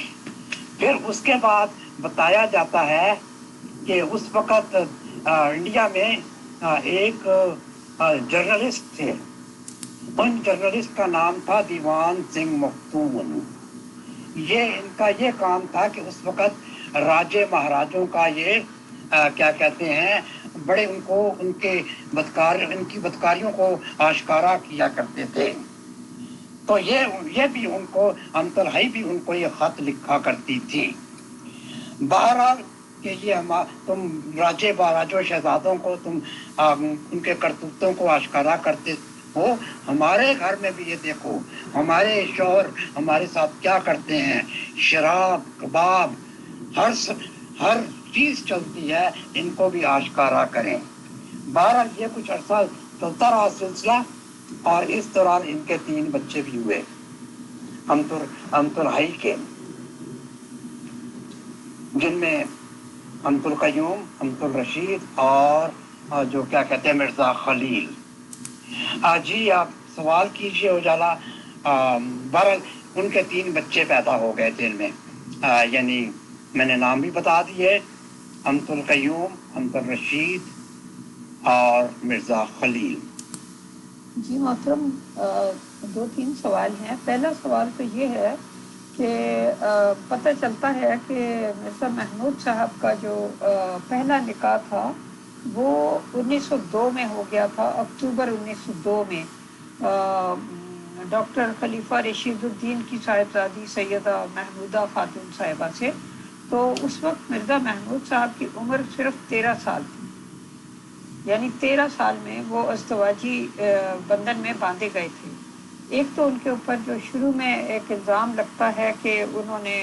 Speaker 2: फिर उसके बाद बताया जाता है कि उस वक्त इंडिया में एक जर्नलिस्ट थे, उन जर्नलिस्ट का नाम था दीवान सिंह मखदूम। ये इनका ये काम था कि उस वक्त राजे महाराजों का ये क्या कहते हैं, बड़े उनको उनकी बदकारियों को आश्कारा किया करते थे। तो ये भी उनको अमतलहई भी उनको ये खत लिखा करती थी। बहरहाल कि ये तुम राजे महाराजों शहजादों को तुम उनके करतूतों को आश्कारा करते हो, हमारे घर में भी ये देखो, हमारे शौहर हमारे साथ क्या करते हैं, शराब कबाब हर चीज चलती है, इनको भी आश्कारा करें। बहरहाल ये कुछ अरसा चलता रहा सिलसिला, और इस दौरान इनके 3 बच्चे भी हुए अमतुल हई के, जिनमें अमतुल कयूम, अमतुल रशीद और जो क्या कहते हैं मिर्जा खलील। जी आप सवाल कीजिए उजाला। बहरहाल उनके 3 बच्चे पैदा हो गए थे इनमें, यानी मैंने नाम भी बता दिए, अमतुल कयूम, अमतुल रशीद और मिर्जा खलील।
Speaker 3: जी मोहतरम, 2-3 सवाल हैं। पहला सवाल तो ये है कि पता चलता है कि मिर्ज़ा महमूद साहब का जो पहला निकाह था वो 1902 में हो गया था, अक्टूबर 1902 में डॉक्टर खलीफा रशीदुद्दीन की साहिबजादी सैयदा महमूदा खातून साहिबा से। तो उस वक्त मिर्ज़ा महमूद साहब की उम्र सिर्फ 13 साल थी, यानी 13 साल में वो अज़दवाजी बंधन में बांधे गए थे। एक तो उनके ऊपर जो शुरू में एक इल्ज़ाम लगता है कि उन्होंने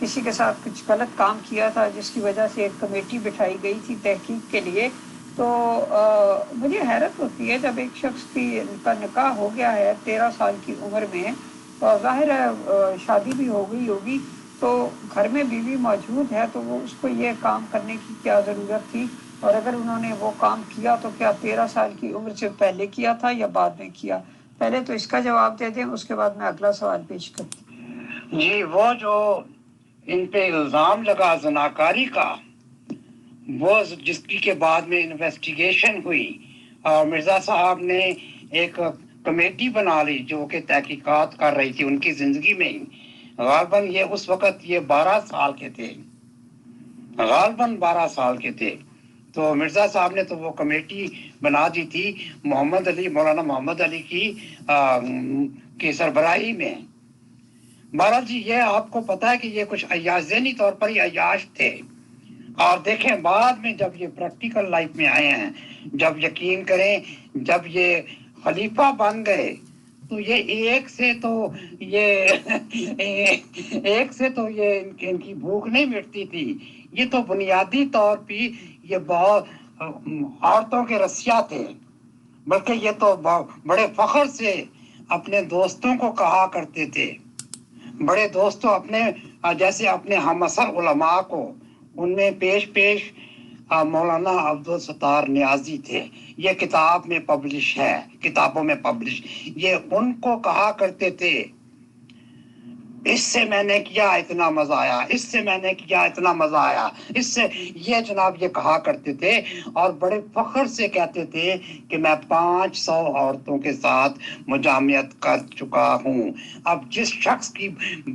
Speaker 3: किसी के साथ कुछ गलत काम किया था, जिसकी वजह से एक कमेटी बिठाई गई थी तहकीक के लिए। तो मुझे हैरत होती है जब एक शख्स का निकाह हो गया है 13 साल की उम्र में, और ज़ाहिर है शादी भी हो गई होगी, तो घर में बीवी मौजूद है, तो वो उसको ये काम करने की क्या ज़रूरत थी, और अगर उन्होंने वो काम किया तो क्या 13 साल की उम्र से पहले किया था या बाद में किया? पहले तो इसका जवाब दे दें, उसके बाद मैं अगला सवाल पेश करती।
Speaker 2: जी, वो जो इन पे इल्जाम लगा जनाकारी का, वो जिसकी के बाद में इन्वेस्टिगेशन हुई और मिर्जा साहब ने एक कमेटी बना ली जो कि तहकीकात कर रही थी उनकी जिंदगी में ही। गालबन ये उस वक्त ये 12 साल के थे, गालबन 12 साल के थे। تو مرزا صاحب نے تو وہ کمیٹی بنا دی تھی مولانا محمد علی کی سربراہی میں. بہرحال جی یہ آپ کو پتا ہے کہ یہ کچھ عیاش ذہنی طور پر ہی عیاش تھے. اور دیکھیں بعد میں جب یہ پریکٹیکل لائف میں آئے ہیں, جب یقین کریں جب یہ خلیفہ بن گئے تو یہ ایک سے تو یہ ان کی بھوک نہیں مٹتی تھی. یہ تو بنیادی طور پہ یہ بہت عورتوں کے رسیا تھے, بلکہ یہ تو بڑے فخر سے اپنے دوستوں کو کہا کرتے تھے, بڑے دوستوں اپنے جیسے اپنے ہم عصر علماء کو, ان میں پیش مولانا عبدالستار نیازی تھے. یہ کتاب میں پبلش ہے, کتابوں میں پبلش. یہ ان کو کہا کرتے تھے اس سے میں نے کیا اتنا مزہ آیا, اس سے میں نے کیا اتنا مزہ آیا, اس سے یہ جناب یہ کہا کرتے تھے. اور بڑے فخر سے کہتے تھے کہ میں 500 عورتوں کے ساتھ مجامعت کر چکا ہوں. اب جس شخص کی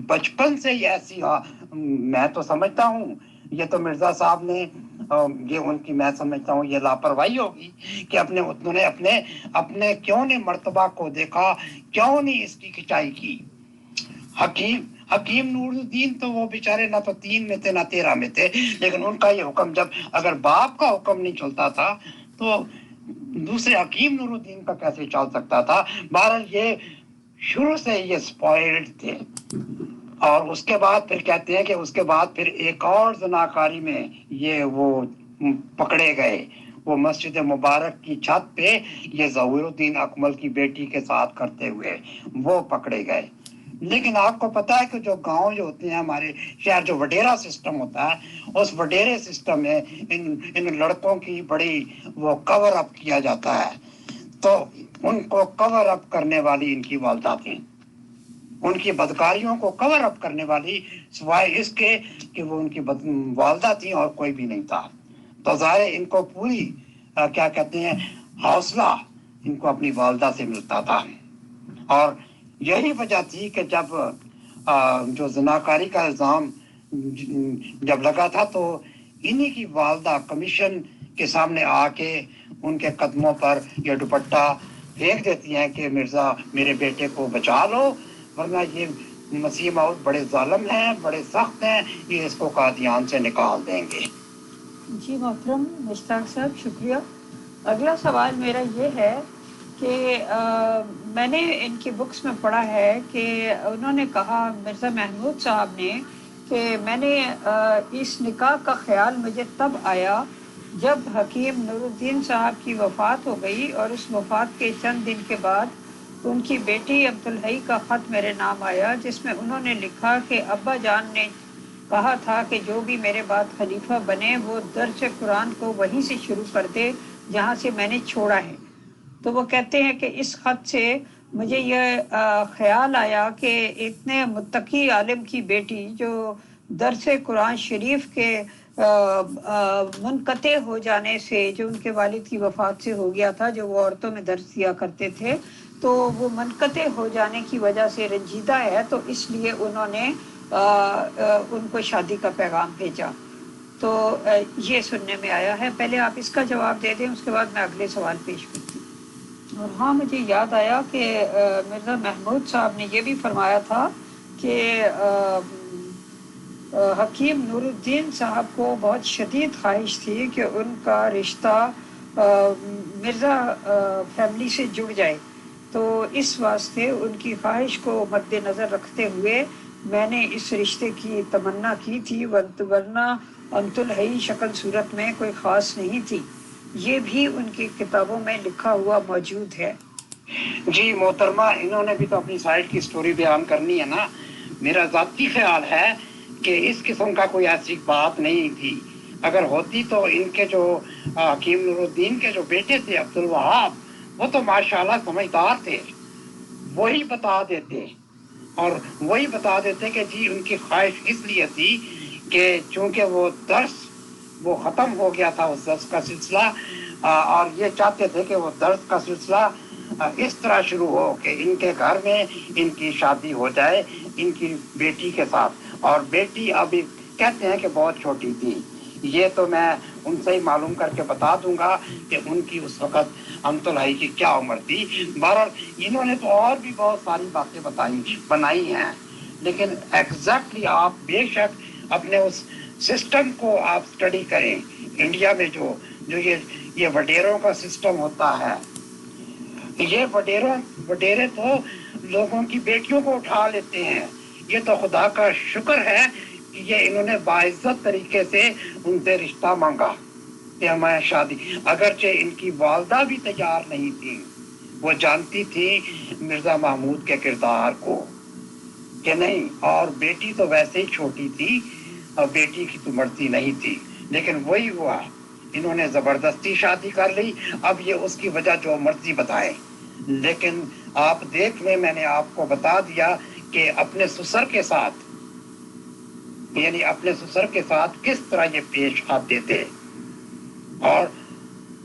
Speaker 2: بچپن سے یہ ایسی میں تو سمجھتا ہوں یہ تو مرزا صاحب نے یہ ان کی میں سمجھتا ہوں یہ لاپرواہی ہوگی کہ انہوں نے اپنے کیوں نہیں مرتبہ کو دیکھا, کیوں نہیں اس کی کھچائی کی. حکیم نور الدین تو وہ بیچارے نہ تو 3 میں تھے نہ 13 میں تھے, لیکن ان کا یہ حکم جب اگر باپ کا حکم نہیں چلتا تھا تو دوسرے حکیم نور الدین کا کیسے چل سکتا تھا. بہرحال یہ شروع سے یہ سپوائلڈ تھے. اور اس کے بعد پھر کہتے ہیں کہ اس کے بعد پھر ایک اور زناکاری میں یہ وہ پکڑے گئے. وہ مسجد مبارک کی چھت پہ یہ ظہور الدین اکمل کی بیٹی کے ساتھ کرتے ہوئے وہ پکڑے گئے. لیکن آپ کو پتا ہے کہ جو گاؤں جو ہوتے ہیں ہمارے شہر, جو وڈیرا سسٹم ہوتا ہے, اس وڈیرے سسٹم میں ان لڑکوں کی بڑی وہ کور اپ کیا جاتا ہے. تو ان کو کور اپ کرنے والی ان کی والدہ تھیں, ان کی بدکاریوں کو کور اپ کرنے والی سوائے اس کے کہ وہ ان کی والدہ تھیں اور کوئی بھی نہیں تھا. تو ظاہر ان کو پوری کیا کہتے ہیں حوصلہ ان کو اپنی والدہ سے ملتا تھا. اور یہی وجہ تھی کہ جب جو زناکاری کا الزام جب لگا تھا تو انہی کی والدہ کمیشن کے سامنے آ کے ان کے قدموں پر یہ دوپٹہ پھینک دیتی ہیں کہ مرزا میرے بیٹے کو بچا لو, ورنہ یہ مسیح موعود بڑے ظالم ہیں, بڑے سخت ہیں, یہ اس کو قادیان سے نکال دیں گے.
Speaker 3: جی محترم مشتاق صاحب شکریہ. اگلا سوال میرا یہ ہے کہ میں نے ان کی بکس میں پڑھا ہے کہ انہوں نے کہا مرزا محمود صاحب نے کہ میں نے اس نکاح کا خیال مجھے تب آیا جب حکیم نور الدین صاحب کی وفات ہو گئی, اور اس وفات کے چند دن کے بعد ان کی بیٹی عبدالحی کا خط میرے نام آیا, جس میں انہوں نے لکھا کہ ابا جان نے کہا تھا کہ جو بھی میرے بعد خلیفہ بنے وہ درس قرآن کو وہیں سے شروع کر دے جہاں سے میں نے چھوڑا ہے. تو وہ کہتے ہیں کہ اس خط سے مجھے یہ خیال آیا کہ اتنے متقی عالم کی بیٹی جو درس قرآن شریف کے منقطع ہو جانے سے, جو ان کے والد کی وفات سے ہو گیا تھا, جو وہ عورتوں میں درس دیا کرتے تھے, تو وہ منقطع ہو جانے کی وجہ سے رنجیدہ ہے, تو اس لیے انہوں نے ان کو شادی کا پیغام بھیجا. تو یہ سننے میں آیا ہے. پہلے آپ اس کا جواب دے دیں, اس کے بعد میں اگلے سوال پیش کرتی ہوں. اور ہاں مجھے یاد آیا کہ مرزا محمود صاحب نے یہ بھی فرمایا تھا کہ حکیم نور الدین صاحب کو بہت شدید خواہش تھی کہ ان کا رشتہ مرزا فیملی سے جڑ جائے. تو اس واسطے ان کی خواہش کو مد نظر رکھتے ہوئے میں نے اس رشتے کی تمنا کی تھی, ورنہ عبدالحی شکل صورت میں کوئی خاص نہیں تھی. یہ بھی ان کی کتابوں میں لکھا ہوا موجود ہے.
Speaker 2: جی محترمہ, انہوں نے بھی تو اپنی سائڈ کی سٹوری بیان کرنی ہے نا. میرا ذاتی خیال ہے کہ اس قسم کا کوئی ایسی بات نہیں تھی. اگر ہوتی تو ان کے جو حکیم نور الدین کے جو بیٹے تھے عبدالوہاب, وہ تو ماشاءاللہ سمجھدار تھے, وہی بتا دیتے. اور وہی بتا دیتے کہ جی ان کی خواہش اس لیے تھی کہ چونکہ وہ درس وہ ختم ہو گیا تھا اس درس کا سلسلہ, اور یہ چاہتے تھے کہ وہ درس کا سلسلہ اس طرح شروع ہو کہ ان کے گھر میں ان کی شادی ہو جائے ان کی بیٹی کے ساتھ. اور بیٹی ابھی کہتے ہیں کہ بہت چھوٹی تھی. یہ تو میں उनसे ही मालूम करके बता दूंगा कि उनकी उस वक़्त अमतुल्लाही की क्या उम्र थी। बहरहाल इन्होंने तो और भी बहुत सारी बातें बनाई हैं, लेकिन एग्जैक्टली आप बेशक अपने उस सिस्टम को आप स्टडी करें। इंडिया में जो जो ये वडेरों का सिस्टम होता है, ये वडेरे तो लोगों की बेटियों को उठा लेते हैं। ये तो खुदा का शुक्र है कि ये इन्होंने बाइज्जत तरीके से उनसे रिश्ता मांगा कि हमारी शादी, अगरचे इनकी वालदा भी तैयार नहीं थी। वो जानती थी मिर्जा महमूद के किरदार को कि नहीं, और बेटी तो वैसे ही छोटी थी और बेटी की तो मर्जी नहीं थी, लेकिन वही हुआ, इन्होंने जबरदस्ती शादी कर ली। अब ये उसकी वजह जो मर्जी बताए, लेकिन आप देख लें, मैंने आपको बता दिया कि अपने ससुर के साथ, यानी अपने ससुर के साथ किस तरह ये पेश आते थे। और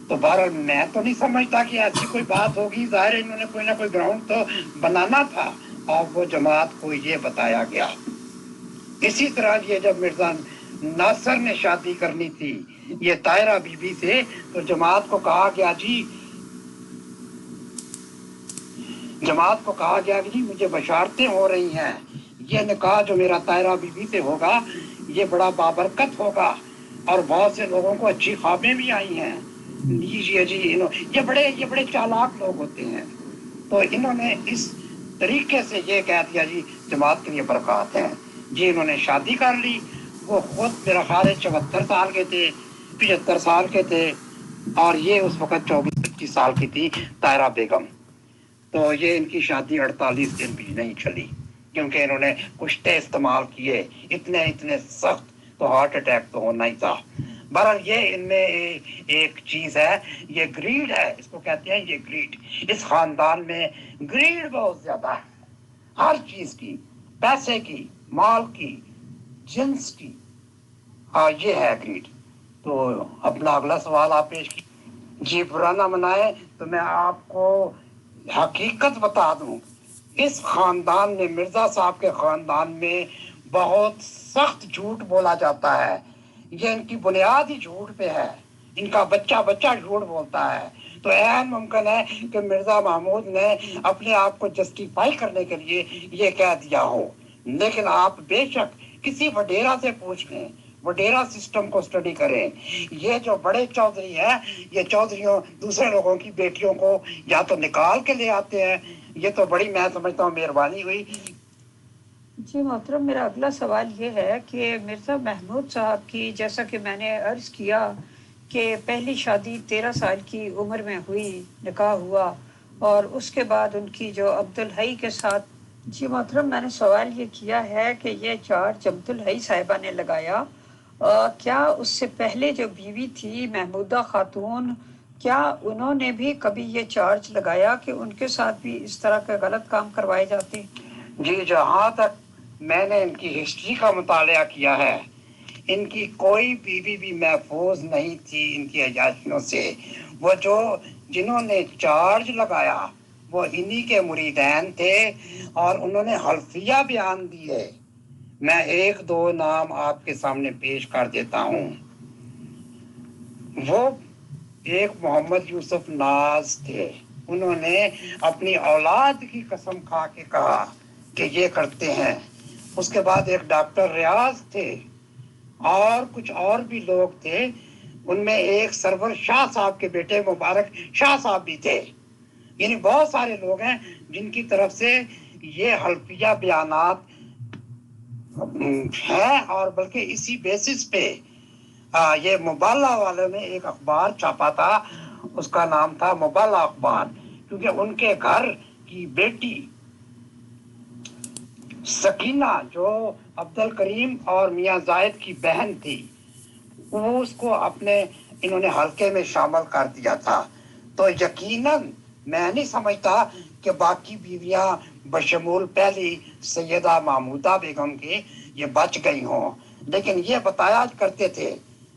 Speaker 2: तो बहरहाल मैं तो नहीं समझता कि ऐसी कोई बात होगी, जाहिर है इन्होंने कोई ना कोई ग्राउंड तो बनाना था और वो जमात को ये बताया गया। इसी तरह ये जब मिर्जा नासिर ने शादी करनी थी ये तायरा बीबी से, तो जमात को कहा गया कि जी मुझे बशारतें हो रही हैं, ये निकाह जो मेरा तायरा बीबी से होगा ये बड़ा बाबरकत होगा और बहुत से लोगों को अच्छी ख्वाबें भी आई हैं। लीजिए जी, ये बड़े चालाक लोग होते हैं। तो इन्होंने इस तरीके से ये कह दिया जी जमात के लिए बरकत है जी। इन्होंने शादी कर ली। वो खुद मेरा ख्याल है 74 साल के थे, 75 साल के थे, और ये उस वक्त 24-25 साल की थी तायरा बेगम। तो ये इनकी शादी 48 दिन भी नहीं चली, क्योंकि इन्होंने कुश्ते इस्तेमाल किए इतने सख्त, तो हार्ट अटैक तो होना ही था। बहरहाल ये इनमें एक चीज है, ये ग्रीड है, इसको कहते हैं ये ग्रीड। इस खानदान में ग्रीड बहुत ज्यादा है, हर चीज की, पैसे की, माल की, जिन्स की, ये है ग्रीड। तो अपना अगला सवाल आप पेश की जी। पुराना मनाए तो मैं आपको हकीकत बता दूं, इस खानदान में, मिर्जा साहब के खानदान में बहुत सख्त झूठ बोला जाता है। ये इनकी बुनियाद ही झूठ पे है, इनका बच्चा झूठ बोलता है। तो ऐन मुमकिन है कि मिर्जा महमूद ने अपने आप को जस्टिफाई करने के लिए ये कह दिया हो, लेकिन आप बेशक किसी वडेरा से पूछ लें, वडेरा सिस्टम को स्टडी करें। ये जो बड़े चौधरी हैं, ये चौधरियों दूसरे लोगों की बेटियों को या तो निकाल के ले आते हैं, ये तो बड़ी, मैं समझता हूँ, मेहरबानी हुई।
Speaker 3: जी मोहतरम, मेरा अगला सवाल ये है कि मिर्ज़ा महमूद साहब की, जैसा कि मैंने अर्ज़ किया कि पहली शादी 13 साल की उम्र में हुई, निकाह हुआ, और उसके बाद उनकी जो अब्दुल हई के साथ। जी मोहतरम, मैंने सवाल ये किया है कि ये चार्ज अब्दुल हई साहिबा ने लगाया, क्या उससे पहले जो बीवी थी महमूदा खातून, क्या उन्होंने भी कभी ये चार्ज लगाया कि उनके साथ भी इस तरह के गलत काम करवाए जाते?
Speaker 2: जी, जहाँ तक मैंने इनकी हिस्ट्री का मुताला किया है, इनकी कोई बीवी भी महफूज नहीं थी इनकी अयाशियों से। वो जिन्होंने चार्ज लगाया वो इन्हीं के मुरीदैन थे और उन्होंने हल्फिया बयान दिए। मैं 1-2 नाम आपके सामने पेश कर देता हूँ। वो एक मोहम्मद यूसुफ नाज थे, उन्होंने अपनी औलाद की कसम खा के कहा कि ये करते हैं। उसके बाद एक डॉक्टर रियाज थे और कुछ और भी लोग थे, उनमें एक सरवर शाह साहब के बेटे मुबारक शाह साहब भी थे। यानी बहुत सारे लोग हैं जिनकी तरफ से ये हल्फिया बयानात हैं, और बल्कि इसी बेसिस पे ये मुबाला वालों ने एक अखबार छापा था, उसका नाम था मुबाला अखबार, क्योंकि उनके घर की बेटी सकीना जो अब्दुल करीम और मियां जायद की बहन थी, वो उसको अपने इन्होंने हल्के में शामिल कर दिया था। तो यकीनन मैं नहीं समझता कि बाकी बीवियां बशमूल पहली सैयदा महमूदा बेगम के ये बच गई हों, लेकिन ये बताया करते थे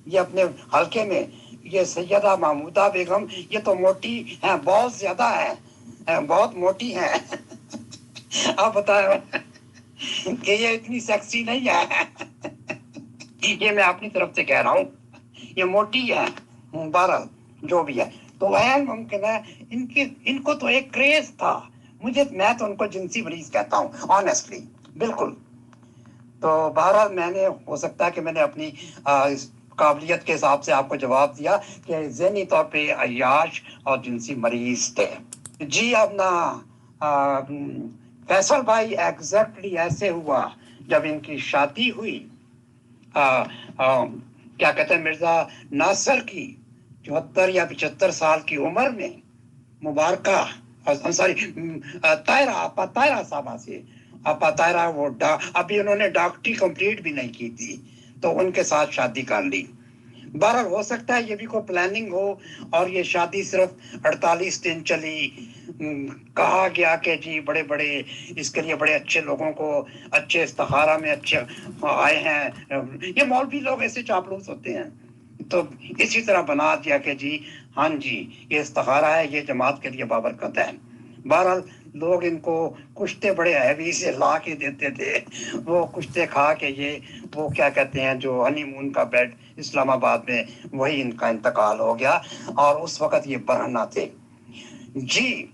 Speaker 2: ये अपने हल्के में, ये सैयदा महमूदा बेगम ये तो मोटी हैं, बहुत ज्यादा हैं, बहुत मोटी हैं। आप बताए कि ये इतनी सेक्सी नहीं है। ये मैं अपनी तरफ से कह रहा हूँ یہ موٹی ہے، بہرحال جو بھی ہے، تو غیر ممکن ہے ان کو تو ایک کریز تھا، میں تو ان کو جنسی مریض کہتا ہوں آنیسٹلی، بالکل. تو بہرحال میں نے، ہو سکتا ہے کہ میں نے اپنی اس قابلیت کے حساب سے آپ کو جواب دیا کہ ذہنی طور پہ عیاش اور جنسی مریض تھے. جی اپنا فیصل بھائی ایگزیکٹلی ایسے ہوا جب ان کی شادی ہوئی، کیا کہتے ہیں، مرزا ناصر کی 74 یا 75 سال کی عمر میں مبارکہ آپا طاہرہ صاحبہ سے، آپا طاہرہ وہ ابھی انہوں نے ڈاکٹری کمپلیٹ بھی نہیں کی تھی تو ان کے ساتھ شادی کر لی. بہرحال ہو سکتا ہے یہ بھی کوئی پلاننگ ہو اور یہ شادی صرف 48 دن چلی. کہا گیا کہ جی بڑے بڑے اس کے لیے بڑے اچھے لوگوں کو اچھے استخارہ میں اچھے آئے ہیں. یہ مولوی لوگ ایسے چاپلوس ہوتے ہیں، تو اسی طرح بنا دیا کہ جی ہاں جی یہ استخارہ ہے، یہ جماعت کے لیے بابرکت ہے. بہرحال لوگ ان کو کشتے بڑے ہیوی سے لا کے دیتے تھے، وہ کشتے کھا کے وہ کیا کہتے ہیں جو ہنی مون کا بیڈ اسلام آباد میں، وہی ان کا انتقال ہو گیا. اور اس وقت یہ برہنہ تھے. جی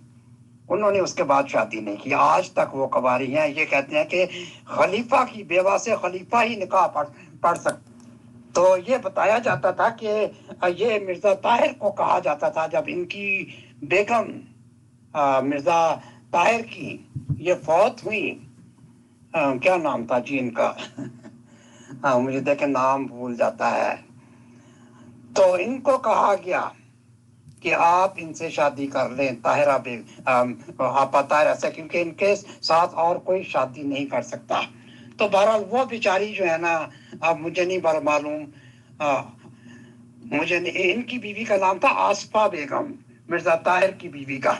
Speaker 2: انہوں نے اس کے بعد شادی نہیں کی، آج تک وہ کنواری ہیں. یہ کہتے ہیں کہ خلیفہ کی بیوہ سے خلیفہ ہی نکاح پڑھ سکتا. تو یہ بتایا جاتا تھا کہ یہ مرزا طاہر کو کہا جاتا تھا جب ان کی بیگم مرزا طاہر کی یہ فوت ہوئی، کیا نام تھا جی ان کا، مجھے دیکھیں نام بھول جاتا ہے، تو ان کو کہا گیا کہ آپ ان سے شادی کر لیں، طاہرہ آپا طاہرہ سے، کیونکہ ان کے ساتھ اور کوئی شادی نہیں کر سکتا. تو بہرحال وہ بیچاری جو ہے نا، اب مجھے نہیں معلوم، ان کی بیوی کا نام تھا آصفہ بیگم، مرزا طاہر کی بیوی کا.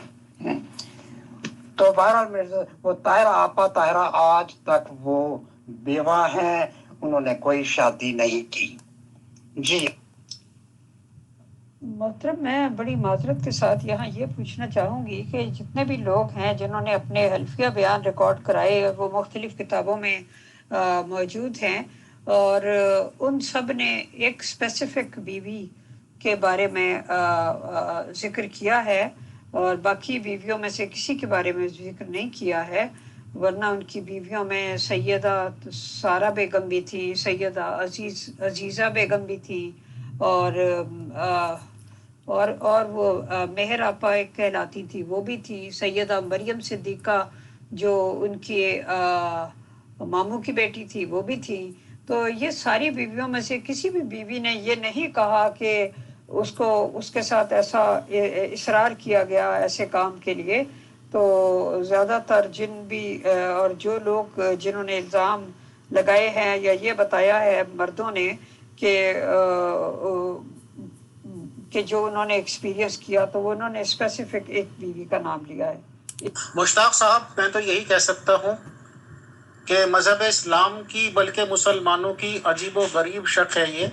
Speaker 2: تو بہرحال وہ طاہرہ آپا طاہرہ آج تک وہ بیوہ ہیں، انہوں نے کوئی شادی نہیں کی. جی
Speaker 3: محترم، میں بڑی معذرت کے ساتھ یہاں یہ پوچھنا چاہوں گی کہ جتنے بھی لوگ ہیں جنہوں نے اپنے حلفیہ بیان ریکارڈ کرائے وہ مختلف کتابوں میں موجود ہیں، اور ان سب نے ایک اسپیسیفک بیوی کے بارے میں ذکر کیا ہے اور باقی بیویوں میں سے کسی کے بارے میں ذکر نہیں کیا ہے. ورنہ ان کی بیویوں میں سیدہ سارہ بیگم بھی تھی، سیدہ عزیزہ بیگم بھی تھی، اور وہ مہر آپا ایک کہلاتی تھی وہ بھی تھی، سیدہ مریم صدیقہ جو ان کی ماموں کی بیٹی تھی وہ بھی تھی. تو یہ ساری بیویوں میں سے کسی بھی بیوی نے یہ نہیں کہا کہ اس کے ساتھ ایسا اصرار کیا گیا ایسے کام کے لیے. تو زیادہ تر جن بھی اور جو لوگ جنہوں نے الزام لگائے ہیں یا یہ بتایا ہے مردوں نے کہ جو انہوں نے ایکسپیرینس کیا، تو وہ انہوں نے اسپیسیفک ایک بیوی کا نام لیا ہے.
Speaker 1: مشتاق صاحب، میں تو یہی کہہ سکتا ہوں کہ مذہب اسلام کی بلکہ مسلمانوں کی عجیب و غریب شک ہے یہ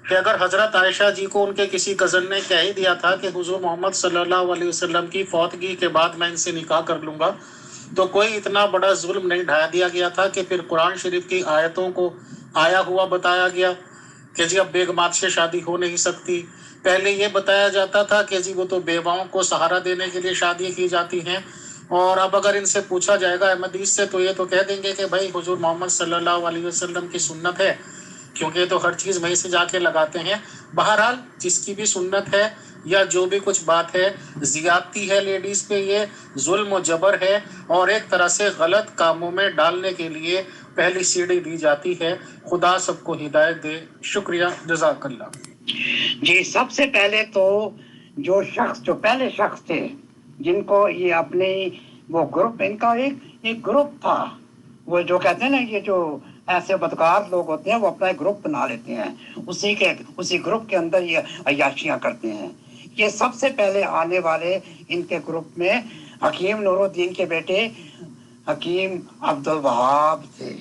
Speaker 1: کہ اگر حضرت عائشہ جی کو ان کے کسی کزن نے کہہ ہی دیا تھا کہ حضور محمد صلی اللہ علیہ وسلم کی فوتگی کے بعد میں ان سے نکاح کر لوں گا، تو کوئی اتنا بڑا ظلم نہیں ڈھا دیا گیا تھا کہ پھر قرآن شریف کی آیتوں کو آیا ہوا بتایا گیا کہ جی اب بیگمات سے شادی ہو نہیں سکتی. پہلے یہ بتایا جاتا تھا کہ جی وہ تو بیواؤں کو سہارا دینے کے لیے شادی کی جاتی ہیں، اور اب اگر ان سے پوچھا جائے گا احمدیث سے تو یہ تو کہہ دیں گے کہ بھائی حضور محمد صلی اللہ علیہ وسلم کی سنت ہے، کیونکہ یہ تو ہر چیز وہیں سے جا کے لگاتے ہیں. بہرحال جس کی بھی سنت ہے یا جو بھی کچھ بات ہے، زیادتی ہے لیڈیز پہ، یہ ظلم و جبر ہے اور ایک طرح سے غلط کاموں میں ڈالنے کے لیے پہلی سیڑھی دی جاتی ہے. خدا سب کو ہدایت دے. شکریہ، جزاک اللہ.
Speaker 2: جی سب سے پہلے تو جو پہلے شخص تھے جن کو یہ اپنے وہ گروپ، ان کا ایک گروپ تھا، وہ جو کہتے ہیں نا یہ جو ایسے بدکار لوگ ہوتے ہیں وہ اپنا ایک گروپ بنا لیتے ہیں، اسی گروپ کے اندر یہ عیاشیاں کرتے ہیں. یہ سب سے پہلے آنے والے ان کے گروپ میں حکیم نور الدین کے بیٹے حکیم عبد الوہاب تھے.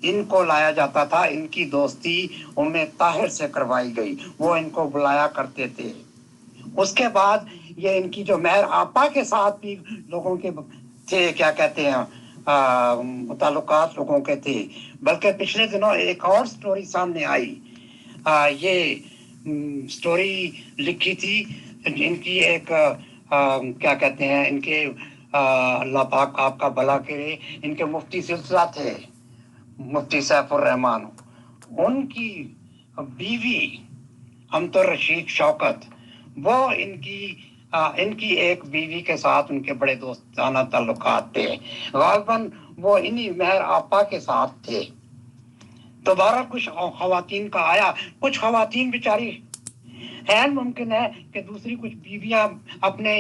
Speaker 2: ان کو لایا جاتا تھا، ان کی دوستی ام طاہر سے کروائی گئی، وہ ان کو بلایا کرتے تھے. اس کے بعد یہ ان کی جو مہر آپا کے ساتھ بھی لوگوں کے تھے، کیا کہتے ہیں تعلقات لوگوں کے تھے. بلکہ پچھلے دنوں ایک اور سٹوری سامنے آئی. یہ स्टोरी लिखी थी। इनकी एक क्या कहते हैं, इनके अल्लाह पाक आपका भला करे, इनके मुफ्ती सिलसिला थे मुफ्ती सैफुर रहमान, उनकी बीवी अमतर रशीद शौकत, वो इनकी एक बीवी के साथ उनके बड़े दोस्ताना ताल्लुकात थे। गालिबन वो इन्हीं मेहर आपा के साथ थे। दोबारा कुछ खवातीन का आया, कुछ खवातीन बेचारी है, मुमकिन है कि दूसरी कुछ बीवियां अपने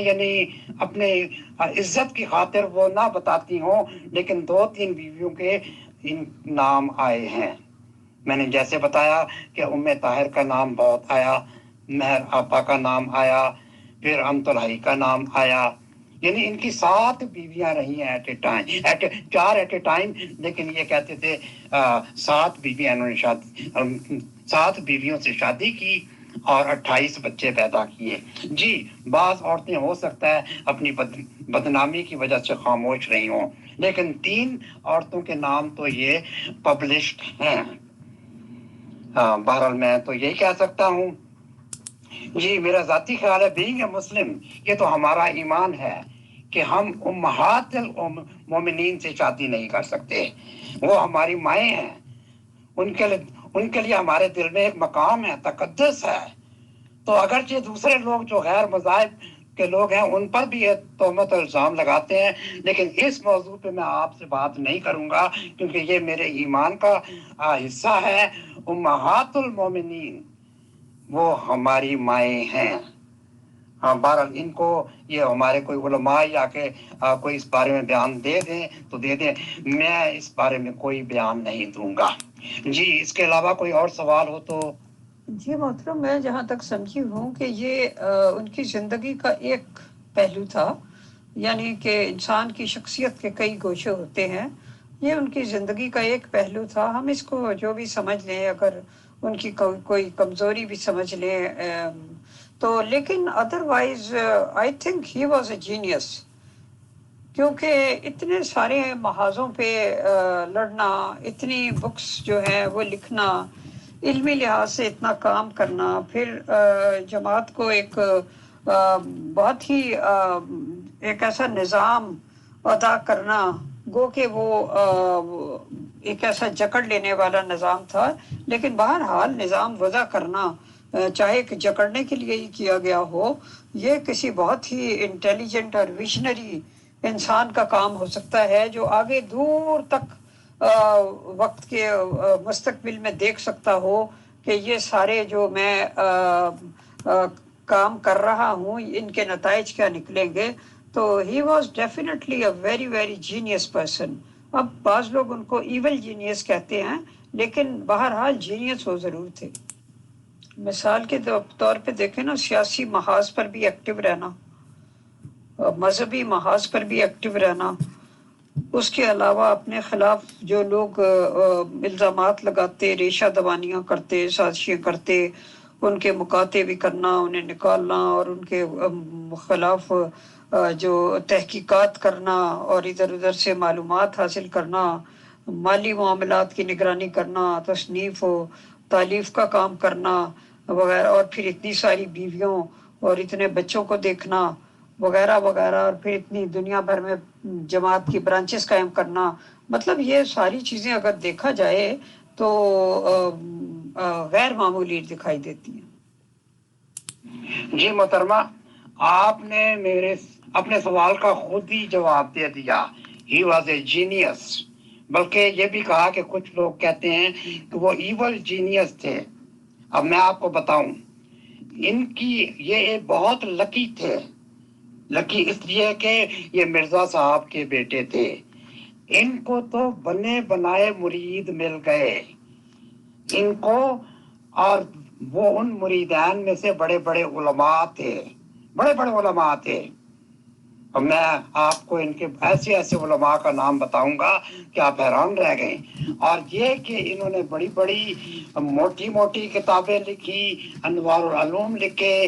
Speaker 2: इज्जत की खातिर वो ना बताती हों, लेकिन 2-3 बीवियों के इन नाम आए हैं। मैंने जैसे बताया कि उम्मे ताहिर का नाम बहुत आया, मेहर आपा का नाम आया, फिर अमतुल्लाही का नाम आया, यानी इनकी 7 बीवियां रही हैं चार एट ए टाइम, लेकिन ये कहते थे 7 बीवियां इन्होंने 7 बीवियों से शादी की और 28 बच्चे पैदा किए। जी, बाज औरतें हो सकता है अपनी बदनामी की वजह से खामोश रही हों, लेकिन 3 औरतों के नाम तो ये पब्लिश्ड हैं। बहरहाल मैं तो यही कह सकता हूँ जी, मेरा ज़ाती ख्याल है, बीइंग ए मुस्लिम, ये तो हमारा ईमान है कि हम उम्महातुल मोमिनीन से शादी नहीं कर सकते। वो हमारी माएँ हैं, उनके लिए हमारे दिल में एक मकाम है, तकद्दुस है। तो अगरचे दूसरे लोग जो गैर मज़ाहिब के लोग हैं उन पर भी ये तोहमत और इल्ज़ाम लगाते हैं, लेकिन इस मौजू पे मैं आपसे बात नहीं करूँगा क्योंकि ये मेरे ईमान का हिस्सा है। उम्महातुल मोमिनीन वो हमारी माएँ हैं। हाँ, बहरहाल इनको ये हमारे कोई उलमा या के कोई इस बारे में बयान दे दें तो दे दें, मैं इस बारे में कोई बयान नहीं दूंगा। जी, इसके अलावा कोई और सवाल हो तो।
Speaker 3: जी मोहतरम, मैं जहाँ तक समझी हूँ कि ये उनकी ज़िंदगी का एक पहलू था, यानी कि इंसान की शख्सियत के कई गोशे होते हैं, ये उनकी ज़िंदगी का एक पहलू था। हम इसको जो भी समझ लें, अगर उनकी कोई कमज़ोरी भी समझ लें तो, लेकिन otherwise I think he was a genius, क्योंकि इतने सारे महाजों पे लड़ना, इतनी बुक्स जो है वो लिखना, इल्मी लिहाज से इतना काम करना, फिर जमात को एक बहुत ही एक ऐसा निज़ाम अदा करना, गो कि वो एक ऐसा जकड़ लेने वाला निज़ाम था, लेकिन बहरहाल निज़ाम वज़ा करना चाहे कि जकड़ने के लिए ही किया गया हो, ये किसी बहुत ही इंटेलिजेंट और विजनरी इंसान का काम हो सकता है, जो आगे दूर तक वक्त के मुस्तकबिल में देख सकता हो कि ये सारे जो मैं काम कर रहा हूँ इनके नताइज क्या निकलेंगे। तो he was definitely a very very genius person. अब बाज़ लोग उनको इवल जीनियस कहते हैं, लेकिन बहरहाल जीनियस वो ज़रूर थे। मिसाल के तौर पे देखें ना, सियासी महाज पर भी एक्टिव रहना, मजहबी महाज पर भी एक्टिव रहना, उसके अलावा अपने खिलाफ जो लोग इल्ज़ामात लगाते, रेशा दबानियाँ करते, साजिशें करते, उनके मुकाते भी करना, उन्हें निकालना और उनके खिलाफ जो तहकीकात करना और इधर उधर से मालूमात हासिल करना, माली मामलात की निगरानी करना, तसनीफ़ व तालीफ का काम करना वगैरह, और फिर इतनी सारी बीवियों और इतने बच्चों को देखना वगैरह वगैरह, और फिर इतनी दुनिया भर में जमात की ब्रांचेस कायम करना। मतलब ये सारी चीज़ें अगर देखा जाए तो गैर मामूली दिखाई देती हैं।
Speaker 2: जी मोहतरमा, आपने मेरे अपने सवाल का खुद ही जवाब दे दिया। ही वॉज ए जीनियस, बल्कि ये भी कहा कि कुछ लोग कहते हैं कि वो इवल जीनियस थे। अब मैं आपको बताऊं, ये बहुत लकी थे। लकी इसलिए कि ये मिर्जा साहब के बेटे थे। इनको तो बने बनाए मुरीद मिल गए इनको, और वो उन मुरीदान में से बड़े बड़े उलमा थे। और मैं आपको इनके ऐसे ऐसे उलमा का नाम बताऊंगा कि आप हैरान रह गए। और ये कि इन्होंने बड़ी बड़ी मोटी मोटी किताबें लिखी, अनवारुल उलूम लिखे,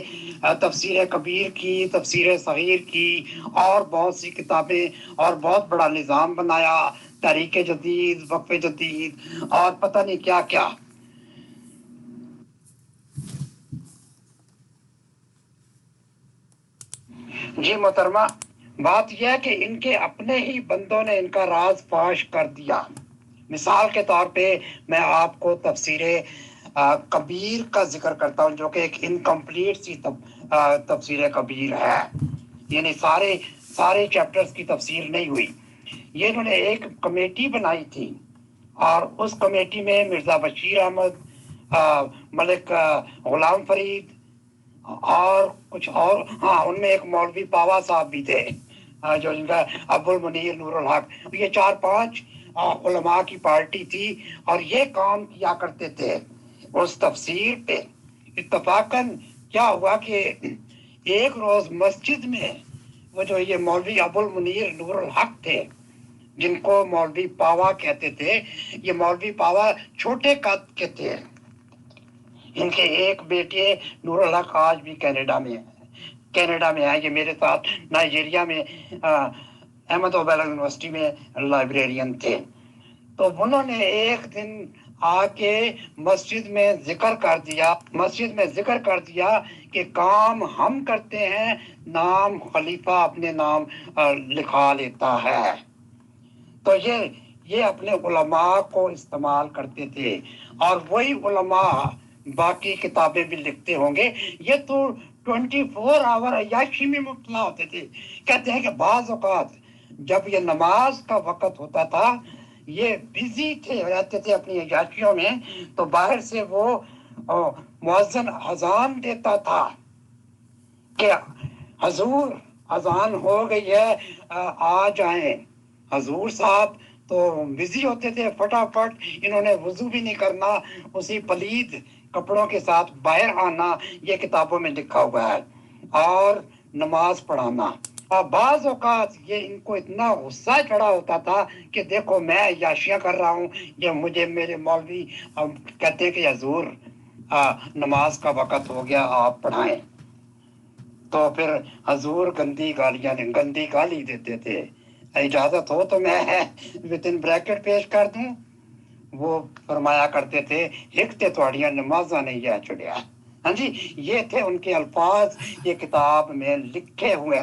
Speaker 2: तफसीर कबीर की, तफसीर सगीर की, और बहुत सी किताबें, और बहुत बड़ा निज़ाम बनाया, तहरीक जदीद, वक्फ जदीद, और पता नहीं क्या क्या। جی محترمہ، بات یہ ہے کہ ان کے اپنے ہی بندوں نے ان کا راز فاش کر دیا۔ مثال کے طور پہ میں آپ کو تفسیر کبیر کا ذکر کرتا ہوں، جو کہ ایک انکمپلیٹ سی تفسیر کبیر ہے، یعنی سارے چیپٹرز کی تفسیر نہیں ہوئی۔ یہ انہوں نے ایک کمیٹی بنائی تھی، اور اس کمیٹی میں مرزا بشیر احمد، ملک غلام فرید اور کچھ اور، ہاں ان میں ایک مولوی پاوا صاحب بھی تھے، جو ان کا ابو المنیر نور الحق، یہ 4-5 علماء کی پارٹی تھی، اور یہ کام کیا کرتے تھے اس تفسیر پہ۔ اتفاقاً کیا ہوا کہ ایک روز مسجد میں وہ جو یہ مولوی ابو المنیر نور الحق تھے، جن کو مولوی پاوا کہتے تھے، یہ مولوی پاوا چھوٹے قد کے تھے۔ ان کے ایک بیٹے نور الحق آج بھی کینیڈا میں ہے، یہ میرے ساتھ نائجیریا میں احمد اوبیلا یونیورسٹی میں لائبریرین تھے۔ تو انہوں نے ایک دن آ کے مسجد میں ذکر کر دیا کہ کام ہم کرتے ہیں، نام خلیفہ اپنے نام لکھا لیتا ہے۔ تو یہ اپنے علماء کو استعمال کرتے تھے، اور وہی علماء باقی کتابیں بھی لکھتے ہوں گے۔ یہ تو 24 آور عیاشی میں مبتلا ہوتے تھے۔ کہتے ہیں کہ بعض اوقات جب یہ نماز کا وقت ہوتا تھا، یہ بزی رہتے تھے اپنی عیاشیوں میں، تو باہر سے وہ مؤذن اذان دیتا تھا کہ حضور اذان ہو گئی ہے، آ جائیں۔ حضور صاحب تو بزی ہوتے تھے، فٹافٹ انہوں نے وضو بھی نہیں کرنا، اسی پلید کپڑوں کے ساتھ باہر آنا، یہ کتابوں میں لکھا ہوا ہے، اور نماز پڑھانا۔ بعض اوقات یہ ان کو اتنا غصہ چڑھا ہوتا تھا کہ دیکھو میں عیاشیاں کر رہا ہوں، یہ مجھے میرے مولوی کہتے ہیں کہ حضور نماز کا وقت ہو گیا، آپ پڑھائیں۔ تو پھر حضور گندی گالی دیتے تھے۔ اجازت ہو تو میں وتن بریکٹ پیش کر دوں، وہ فرمایا کرتے تھے ایک تے تواڑیاں نمازاں نہیں ہے چڑیا۔ ہاں جی، یہ تھے ان کے الفاظ، یہ کتاب میں لکھے ہوئے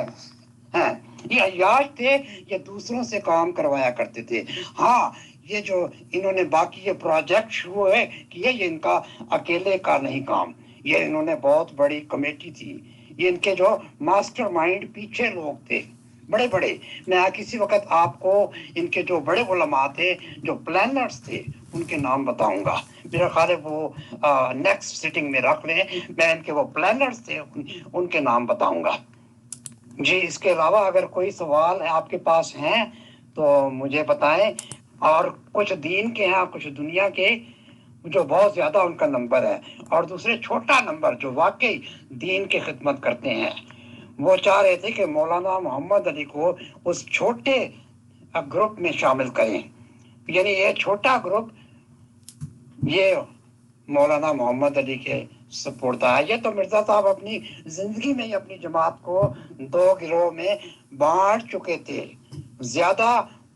Speaker 2: ہیں۔ یہ عیاش تھے، یہ دوسروں سے کام کروایا کرتے تھے۔ ہاں، یہ جو انہوں نے باقی یہ پروجیکٹ شروع کیے، یہ ان کا اکیلے کا نہیں کام، یہ انہوں نے بہت بڑی کمیٹی تھی، یہ ان کے جو ماسٹر مائنڈ پیچھے لوگ تھے بڑے۔ میں کسی وقت آپ کو ان کے جو بڑے علماء تھے، جو پلانرز تھے، ان کے نام بتاؤں گا۔ میرا خیال ہے وہ نیکسٹ سیٹنگ میں رکھ لیں، میں ان کے وہ پلانرز تھے ان کے نام بتاؤں گا۔ جی، اس کے علاوہ اگر کوئی سوال آپ کے پاس ہیں تو مجھے بتائیں، اور کچھ دین کے ہیں، کچھ دنیا کے، جو بہت زیادہ ان کا نمبر ہے، اور دوسرے چھوٹا نمبر جو واقعی دین کی خدمت کرتے ہیں۔ وہ چاہ رہے تھے کہ مولانا محمد علی کو اس چھوٹے گروپ میں شامل کریں، یعنی یہ چھوٹا گروپ یہ مولانا محمد علی کے سپرد ہے۔ یہ تو مرزا صاحب اپنی زندگی میں ہی اپنی جماعت کو 2 گروہ میں بانٹ چکے تھے، زیادہ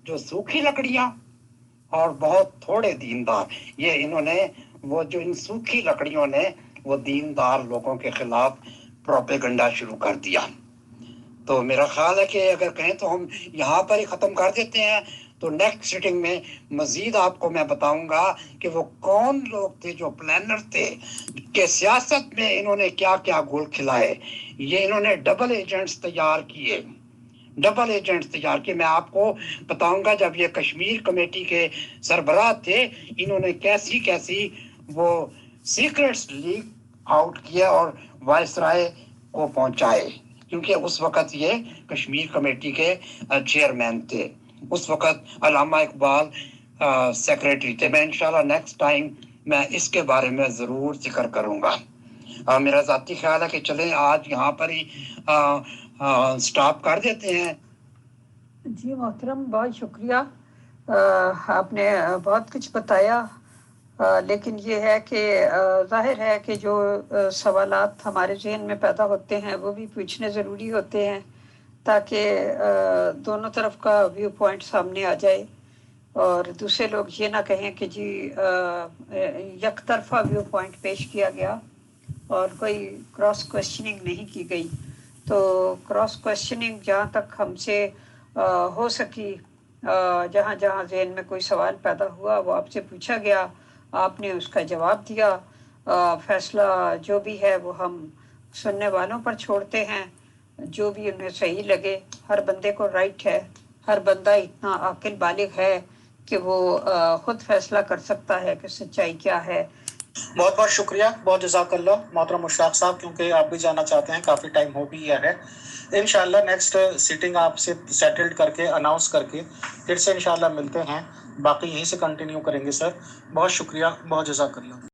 Speaker 2: جو سوکھی لکڑیاں اور بہت تھوڑے دیندار۔ یہ انہوں نے وہ جو ان سوکھی لکڑیوں نے وہ دیندار لوگوں کے خلاف پروپیگنڈا شروع کر دیا۔ تو میرا خیال ہے کہ اگر کہیں تو ہم یہاں پر ہی ختم کر دیتے ہیں، تو نیکسٹ سیٹنگ میں مزید آپ کو میں بتاؤں گا کہ وہ کون لوگ تھے جو پلانر تھے، کہ سیاست میں انہوں نے کیا کیا گول کھلائے۔ یہ انہوں نے ڈبل ایجنٹس تیار کیے۔ میں آپ کو بتاؤں گا جب یہ کشمیر کمیٹی کے سربراہ تھے، انہوں نے کیسی وہ سیکرٹس لیک آؤٹ کیے اور وائسرائے کو پہنچائے، کیونکہ اس وقت یہ کشمیر کمیٹی کے چیئرمین تھے، اس وقت علامہ اقبال سیکریٹری تھے۔ میں انشاءاللہ نیکسٹ ٹائم میں اس کے بارے میں ضرور ذکر کروں گا۔ میرا ذاتی خیال ہے کہ چلیں آج یہاں پر ہی سٹاپ کر دیتے ہیں۔
Speaker 3: جی محترم، بہت شکریہ، آپ نے بہت کچھ بتایا، لیکن یہ ہے کہ ظاہر ہے کہ جو سوالات ہمارے ذہن میں پیدا ہوتے ہیں وہ بھی پوچھنے ضروری ہوتے ہیں، تاکہ دونوں طرف کا ویو پوائنٹ سامنے آ جائے، اور دوسرے لوگ یہ نہ کہیں کہ جی یک طرفہ ویو پوائنٹ پیش کیا گیا اور کوئی کراس کوشچننگ نہیں کی گئی۔ तो क्रॉस क्वेश्चनिंग जहाँ तक हमसे हो सकी, जहाँ जहाँ जहन में कोई सवाल पैदा हुआ वो आपसे पूछा गया, आपने उसका जवाब दिया। फैसला जो भी है वो हम सुनने वालों पर छोड़ते हैं, जो भी उन्हें सही लगे। हर बंदे को राइट है, हर बंदा इतना आकिल बालिग है कि वो खुद फैसला कर सकता है कि सच्चाई क्या है।
Speaker 1: बहुत बहुत शुक्रिया, बहुत जज़ाकल्लाह मोहतरम मुश्ताक साहब, क्योंकि आप भी जाना चाहते हैं, काफ़ी टाइम हो भी गया है। इंशाल्लाह नेक्स्ट सीटिंग आपसे सेटल्ड करके अनाउंस करके फिर से इंशाल्लाह मिलते हैं, बाकी यहीं से कंटिन्यू करेंगे सर। बहुत शुक्रिया, बहुत जज़ाकल्लाह।